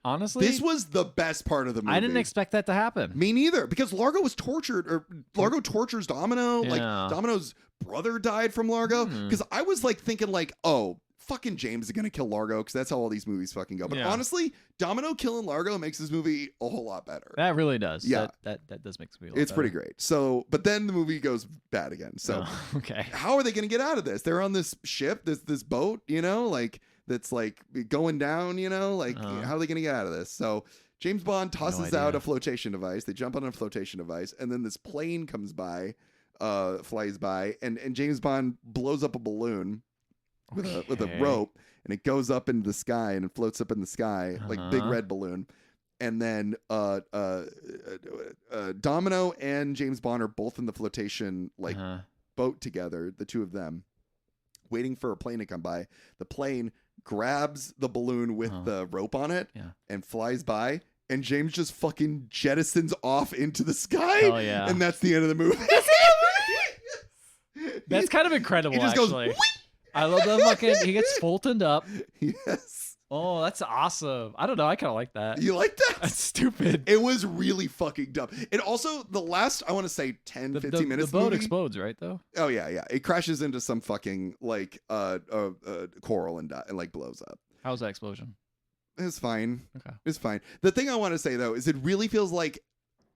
Speaker 1: Honestly,
Speaker 2: this was the best part of the movie.
Speaker 1: I didn't expect that to happen.
Speaker 2: Me neither, because Largo was tortured, or Largo tortures Domino.
Speaker 1: Yeah.
Speaker 2: Like Domino's brother died from Largo. Because I was like thinking like, oh, fucking James is gonna kill Largo, because that's how all these movies fucking go. But honestly, Domino killing Largo makes this movie a whole lot better.
Speaker 1: That really does.
Speaker 2: Yeah,
Speaker 1: that does make this movie.
Speaker 2: It's pretty great. So, but then the movie goes bad again. So,
Speaker 1: okay,
Speaker 2: how are they gonna get out of this? They're on this ship, this boat, like that's like going down. Like how are they gonna get out of this? So James Bond tosses out a flotation device. They jump on a flotation device, and then this plane comes by, flies by, and James Bond blows up a balloon. with a rope, and it goes up into the sky and it floats up in the sky like big red balloon. And then Domino and James Bond are both in the flotation boat together, the two of them, waiting for a plane to come by. The plane grabs the balloon with the rope on it and flies by. And James just fucking jettisons off into the sky.
Speaker 1: Hell yeah.
Speaker 2: And that's the end of the movie.
Speaker 1: That's kind of incredible,
Speaker 2: He just
Speaker 1: actually.
Speaker 2: goes,
Speaker 1: I love the fucking... He gets Fultoned up.
Speaker 2: Yes.
Speaker 1: Oh, that's awesome. I don't know. I kind of like that.
Speaker 2: You like that?
Speaker 1: That's stupid.
Speaker 2: It was really fucking dumb. And also, the last, I want to say 10, 15 minutes
Speaker 1: the boat
Speaker 2: movie,
Speaker 1: explodes, right, though?
Speaker 2: Oh, yeah. It crashes into some fucking, coral and like blows up.
Speaker 1: How was that explosion?
Speaker 2: It's fine.
Speaker 1: Okay.
Speaker 2: It's fine. The thing I want to say, though, is it really feels like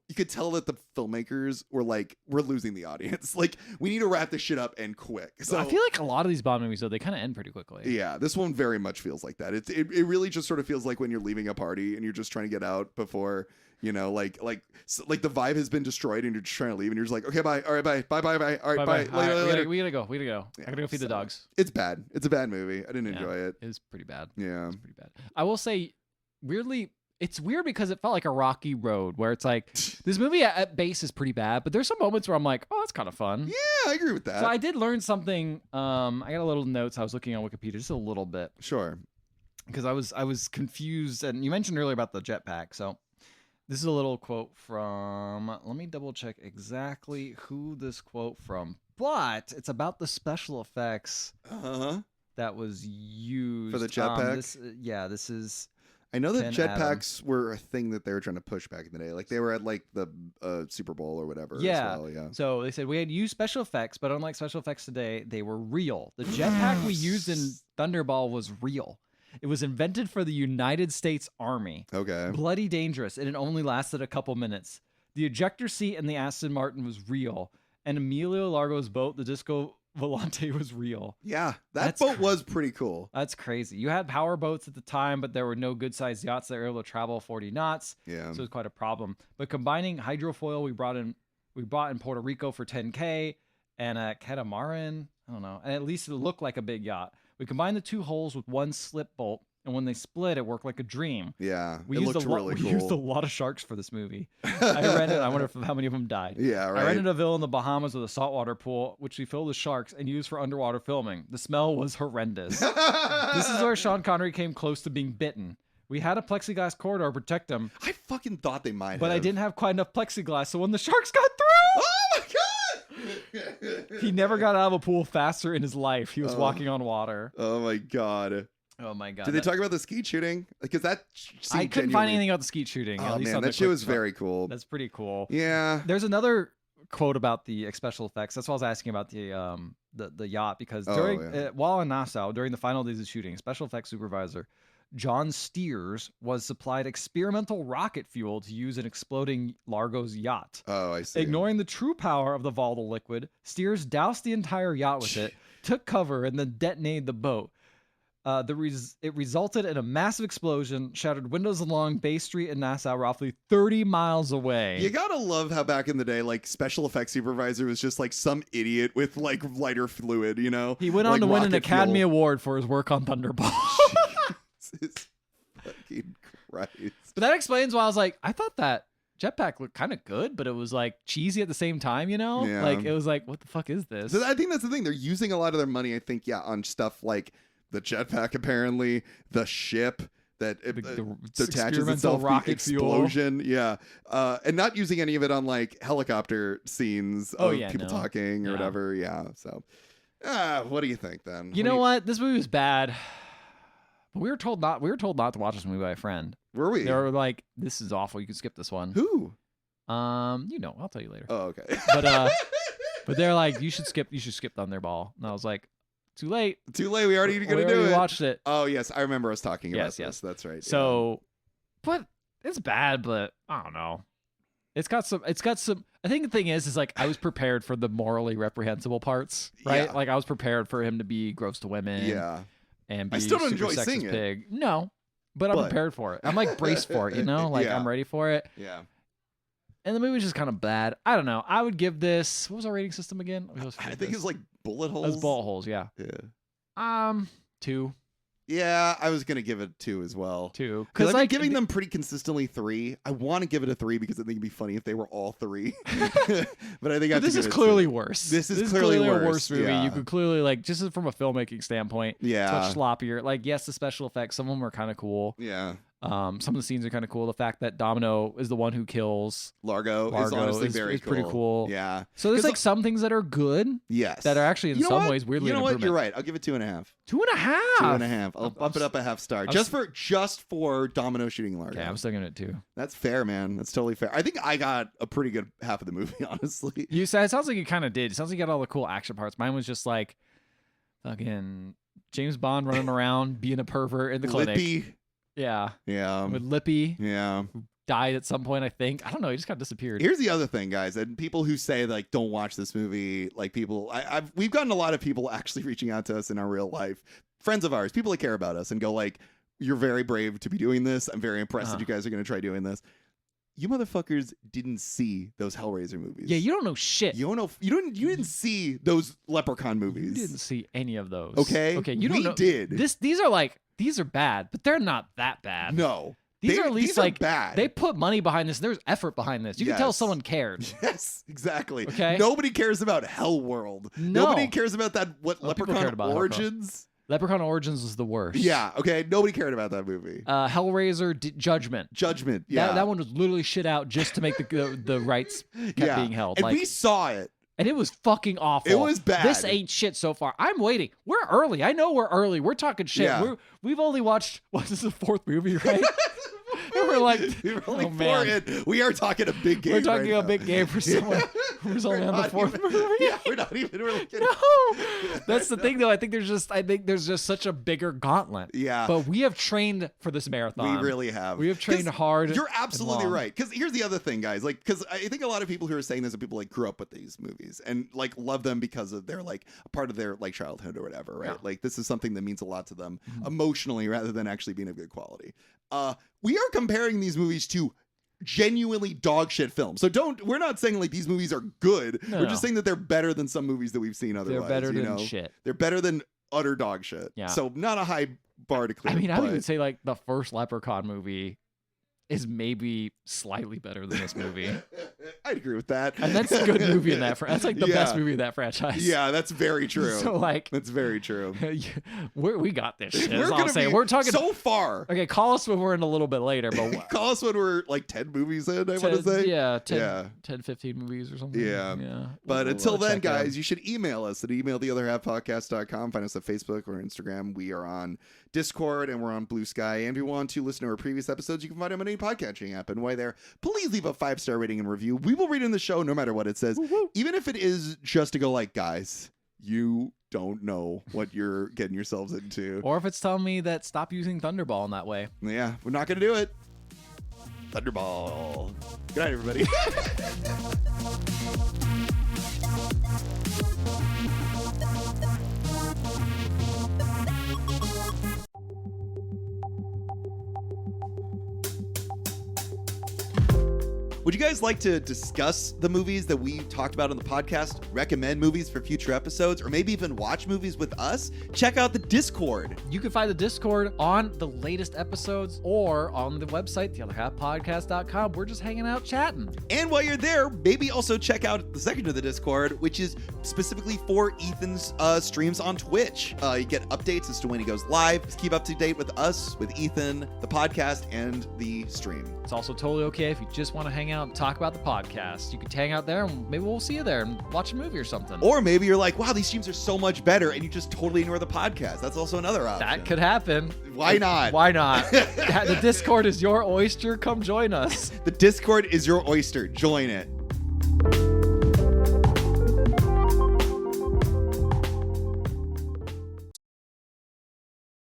Speaker 2: you could tell that the filmmakers were like, we're losing the audience. Like, we need to wrap this shit up and quick. So
Speaker 1: I feel like a lot of these Bond movies, though, they kind of end pretty quickly.
Speaker 2: Yeah, this one very much feels like that. It really just sort of feels like when you're leaving a party and you're just trying to get out before, like the vibe has been destroyed and you're just trying to leave and you're just like, okay, bye. All right, bye. All right, bye. Later.
Speaker 1: We gotta go.
Speaker 2: Yeah,
Speaker 1: I gotta go feed the dogs.
Speaker 2: It's bad. It's a bad movie. I didn't enjoy it.
Speaker 1: It was pretty bad.
Speaker 2: Yeah.
Speaker 1: It's pretty bad. I will say, weirdly, it's weird because it felt like a rocky road where it's like, this movie at base is pretty bad, but there's some moments where I'm like, oh, that's kind of fun.
Speaker 2: Yeah, I agree with that.
Speaker 1: So I did learn something. I got a little notes. I was looking on Wikipedia just a little bit.
Speaker 2: Sure.
Speaker 1: Because I was confused. And you mentioned earlier about the jetpack. So this is a little quote from, let me double check exactly who this quote from, but it's about the special effects that was used.
Speaker 2: For the jetpack?
Speaker 1: This is...
Speaker 2: I know that jetpacks were a thing that they were trying to push back in the day. Like they were at like the Super Bowl or whatever.
Speaker 1: Yeah.
Speaker 2: As well, yeah.
Speaker 1: So they said we had used special effects, but unlike special effects today, they were real. The jetpack we used in Thunderball was real. It was invented for the United States Army.
Speaker 2: Okay.
Speaker 1: Bloody dangerous, and it only lasted a couple minutes. The ejector seat in the Aston Martin was real, and Emilio Largo's boat, the Disco Volante, was real.
Speaker 2: Yeah, that boat was pretty cool.
Speaker 1: That's crazy. You had power boats at the time, but there were no good-sized yachts that were able to travel 40 knots.
Speaker 2: Yeah,
Speaker 1: so it was quite a problem. But combining hydrofoil we bought in Puerto Rico for $10K and a catamaran, I don't know, and at least it looked like a big yacht. We combined the two hulls with one slip bolt, and when they split, it worked like a dream.
Speaker 2: Yeah,
Speaker 1: we used a lot of sharks for this movie. I rented. I wonder how many of them died.
Speaker 2: Yeah, right.
Speaker 1: I rented a villa in the Bahamas with a saltwater pool, which we filled with sharks and used for underwater filming. The smell was horrendous. This is where Sean Connery came close to being bitten. We had a plexiglass corridor to protect him.
Speaker 2: I fucking thought they might,
Speaker 1: but I didn't have quite enough plexiglass, so when the sharks got through,
Speaker 2: oh my god!
Speaker 1: He never got out of a pool faster in his life. He was walking on water.
Speaker 2: Oh my god.
Speaker 1: Oh my god!
Speaker 2: Did they talk about the skeet shooting? Because that
Speaker 1: I couldn't find anything about the skeet shooting.
Speaker 2: Oh man, that shit was very cool.
Speaker 1: That's pretty cool.
Speaker 2: Yeah.
Speaker 1: There's another quote about the special effects. That's why I was asking about the yacht because while in Nassau during the final days of shooting, special effects supervisor John Steers was supplied experimental rocket fuel to use in exploding Largo's yacht.
Speaker 2: Oh, I see.
Speaker 1: Ignoring the true power of the volatile liquid, Steers doused the entire yacht with it, took cover, and then detonated the boat. It resulted in a massive explosion, shattered windows along Bay Street in Nassau, roughly 30 miles away.
Speaker 2: You gotta love how back in the day, like special effects supervisor was just like some idiot with like lighter fluid, you know?
Speaker 1: He went on to win an Academy Award for his work on Thunderball.
Speaker 2: Jesus fucking Christ.
Speaker 1: But that explains why I was like, I thought that jetpack looked kind of good, but it was like cheesy at the same time, you know?
Speaker 2: Yeah.
Speaker 1: Like it was like, what the fuck is this?
Speaker 2: So I think that's the thing. They're using a lot of their money, I think, on stuff like the jetpack, apparently, the ship that attaches itself,
Speaker 1: rocket
Speaker 2: the explosion, fuel. And not using any of it on like helicopter scenes of people talking or whatever. Yeah. So, what do you think then?
Speaker 1: You know what? This movie was bad. But we were told not to watch this movie by a friend.
Speaker 2: Were we?
Speaker 1: They were like, "This is awful. You can skip this one."
Speaker 2: Who?
Speaker 1: I'll tell you later.
Speaker 2: Oh, okay.
Speaker 1: But they're like, you should skip Thunderball. And I was like, too late.
Speaker 2: We already gonna do it.
Speaker 1: We watched it.
Speaker 2: Oh yes, I remember us talking about this. Yes, that's right.
Speaker 1: So, but it's bad. But I don't know. It's got some. I think the thing is like I was prepared for the morally reprehensible parts, right?
Speaker 2: Yeah.
Speaker 1: Like I was prepared for him to be gross to women.
Speaker 2: Yeah.
Speaker 1: And be
Speaker 2: I still don't
Speaker 1: super
Speaker 2: enjoy
Speaker 1: sexist
Speaker 2: seeing
Speaker 1: pig.
Speaker 2: it.
Speaker 1: No, but I'm prepared for it. I'm like braced for it, you know? Like I'm ready for it.
Speaker 2: Yeah.
Speaker 1: And the movie's just kind of bad. I don't know. I would give this. What was our rating system again?
Speaker 2: I think it's like bullet holes.
Speaker 1: It was bullet holes. Yeah.
Speaker 2: Yeah.
Speaker 1: 2.
Speaker 2: Yeah, I was gonna give it 2 as well.
Speaker 1: 2,
Speaker 2: because I've been giving them pretty consistently 3. I want to give it a 3 because I think it'd be funny if they were all 3. But I think
Speaker 1: this is clearly worse.
Speaker 2: This is clearly
Speaker 1: a worse movie.
Speaker 2: Yeah.
Speaker 1: You could clearly just from a filmmaking standpoint.
Speaker 2: Yeah,
Speaker 1: it's much sloppier. Like, yes, the special effects, some of them are kind of cool.
Speaker 2: Yeah.
Speaker 1: Some of the scenes are kind of cool. The fact that Domino is the one who kills
Speaker 2: Largo is honestly very cool.
Speaker 1: Pretty cool.
Speaker 2: Yeah.
Speaker 1: So there's some things that are good.
Speaker 2: Yes.
Speaker 1: That are actually in some ways weirdly
Speaker 2: You know what?
Speaker 1: improvement.
Speaker 2: You're right. I'll give it 2.5.
Speaker 1: 2.5.
Speaker 2: 2.5. I'll bump it up a half star just for Domino shooting Largo.
Speaker 1: Okay, I'm still giving it 2.
Speaker 2: That's fair, man. That's totally fair. I think I got a pretty good half of the movie, honestly.
Speaker 1: You said it sounds like you kind of did. It sounds like you got all the cool action parts. Mine was just like fucking James Bond running around being a pervert in the clinic.
Speaker 2: Lippy.
Speaker 1: Yeah.
Speaker 2: Yeah.
Speaker 1: With Lippy.
Speaker 2: Yeah.
Speaker 1: Who died at some point, I think. I don't know. He just kind of disappeared.
Speaker 2: Here's the other thing, guys. And people who say, like, don't watch this movie, like, we've gotten a lot of people actually reaching out to us in our real life. Friends of ours, people that care about us and go, like, you're very brave to be doing this. I'm very impressed that you guys are going to try doing this. You motherfuckers didn't see those Hellraiser movies.
Speaker 1: Yeah, you don't know shit.
Speaker 2: You don't know. You didn't see those Leprechaun movies.
Speaker 1: You didn't see any of those.
Speaker 2: Okay.
Speaker 1: You don't know.
Speaker 2: We did.
Speaker 1: These are bad, but they're not that bad.
Speaker 2: No.
Speaker 1: These are at least like
Speaker 2: bad.
Speaker 1: They put money behind this. There's effort behind this. You can tell someone cared.
Speaker 2: Yes, exactly.
Speaker 1: Okay.
Speaker 2: Nobody cares about Hell World.
Speaker 1: No.
Speaker 2: Nobody cares about that. Leprechaun Origins?
Speaker 1: Leprechaun Origins was the worst.
Speaker 2: Yeah. Okay. Nobody cared about that movie.
Speaker 1: Hellraiser Judgment.
Speaker 2: Judgment. Yeah.
Speaker 1: That one was literally shit out just to make the rights kept being held.
Speaker 2: And we saw it.
Speaker 1: And it was fucking awful.
Speaker 2: It was bad.
Speaker 1: This ain't shit so far. I'm waiting. We're early. I know we're early. We're talking shit.
Speaker 2: Yeah.
Speaker 1: We've only watched, this is the 4th movie, right? We're
Speaker 2: only 4 in. We are talking a big game.
Speaker 1: We're talking a big game for someone who's only on the 4th movie.
Speaker 2: Yeah, we're not even really kidding.
Speaker 1: No, that's the thing though. I think there's just such a bigger gauntlet.
Speaker 2: Yeah,
Speaker 1: but we have trained for this marathon.
Speaker 2: We really have.
Speaker 1: We have trained hard.
Speaker 2: You're absolutely right. Because here's the other thing, guys. Like, because I think a lot of people who are saying this are people like grew up with these movies and like love them because of they're like a part of their like childhood or whatever, right? Yeah. Like this is something that means a lot to them emotionally rather than actually being of good quality. We are comparing these movies to genuinely dog shit films. So we're not saying like these movies are good. We're just saying that they're better than some movies that we've seen otherwise.
Speaker 1: They're better than shit.
Speaker 2: They're better than utter dog shit.
Speaker 1: Yeah.
Speaker 2: So not a high bar to clear.
Speaker 1: I mean, I would even say like the first Leprechaun movie is maybe slightly better than this movie.
Speaker 2: I'd agree with that.
Speaker 1: And that's a good movie in that. That's like the best movie in that franchise.
Speaker 2: Yeah, that's very true.
Speaker 1: So like,
Speaker 2: that's very true.
Speaker 1: We got this shit.
Speaker 2: We're talking so far.
Speaker 1: Okay, call us when we're in a little bit later, but
Speaker 2: call us when we're like 10 movies in. I want to say,
Speaker 1: yeah, 10, 15 movies or something.
Speaker 2: Yeah. But until then, guys, you should email us at emailtheotherhalfpodcast.com. Find us on Facebook or Instagram. We are on Discord and we're on Blue Sky. And if you want to listen to our previous episodes, you can find them on any podcatching app. And while there, please leave a 5-star rating and review. We will read in the show no matter what it says, even if it is just to go like, guys, you don't know what you're getting yourselves into.
Speaker 1: Or if it's telling me that stop using Thunderball in that way.
Speaker 2: Yeah, we're not going to do it. Thunderball. Good night, everybody. Would you guys like to discuss the movies that we talked about on the podcast, recommend movies for future episodes, or maybe even watch movies with us? Check out the Discord.
Speaker 1: You can find the Discord on the latest episodes or on the website, theotherhalfpodcast.com. We're just hanging out chatting.
Speaker 2: And while you're there, maybe also check out the second of the Discord, which is specifically for Ethan's streams on Twitch. You get updates as to when he goes live. Just keep up to date with us, with Ethan, the podcast, and the stream.
Speaker 1: It's also totally okay if you just want to hang out and talk about the podcast. You can hang out there and maybe we'll see you there and watch a movie or something.
Speaker 2: Or maybe you're like, wow, these streams are so much better, and you just totally ignore the podcast. That's also another option.
Speaker 1: That could happen.
Speaker 2: Why not?
Speaker 1: Why not? The Discord is your oyster. Come join us.
Speaker 2: The Discord is your oyster. Join it.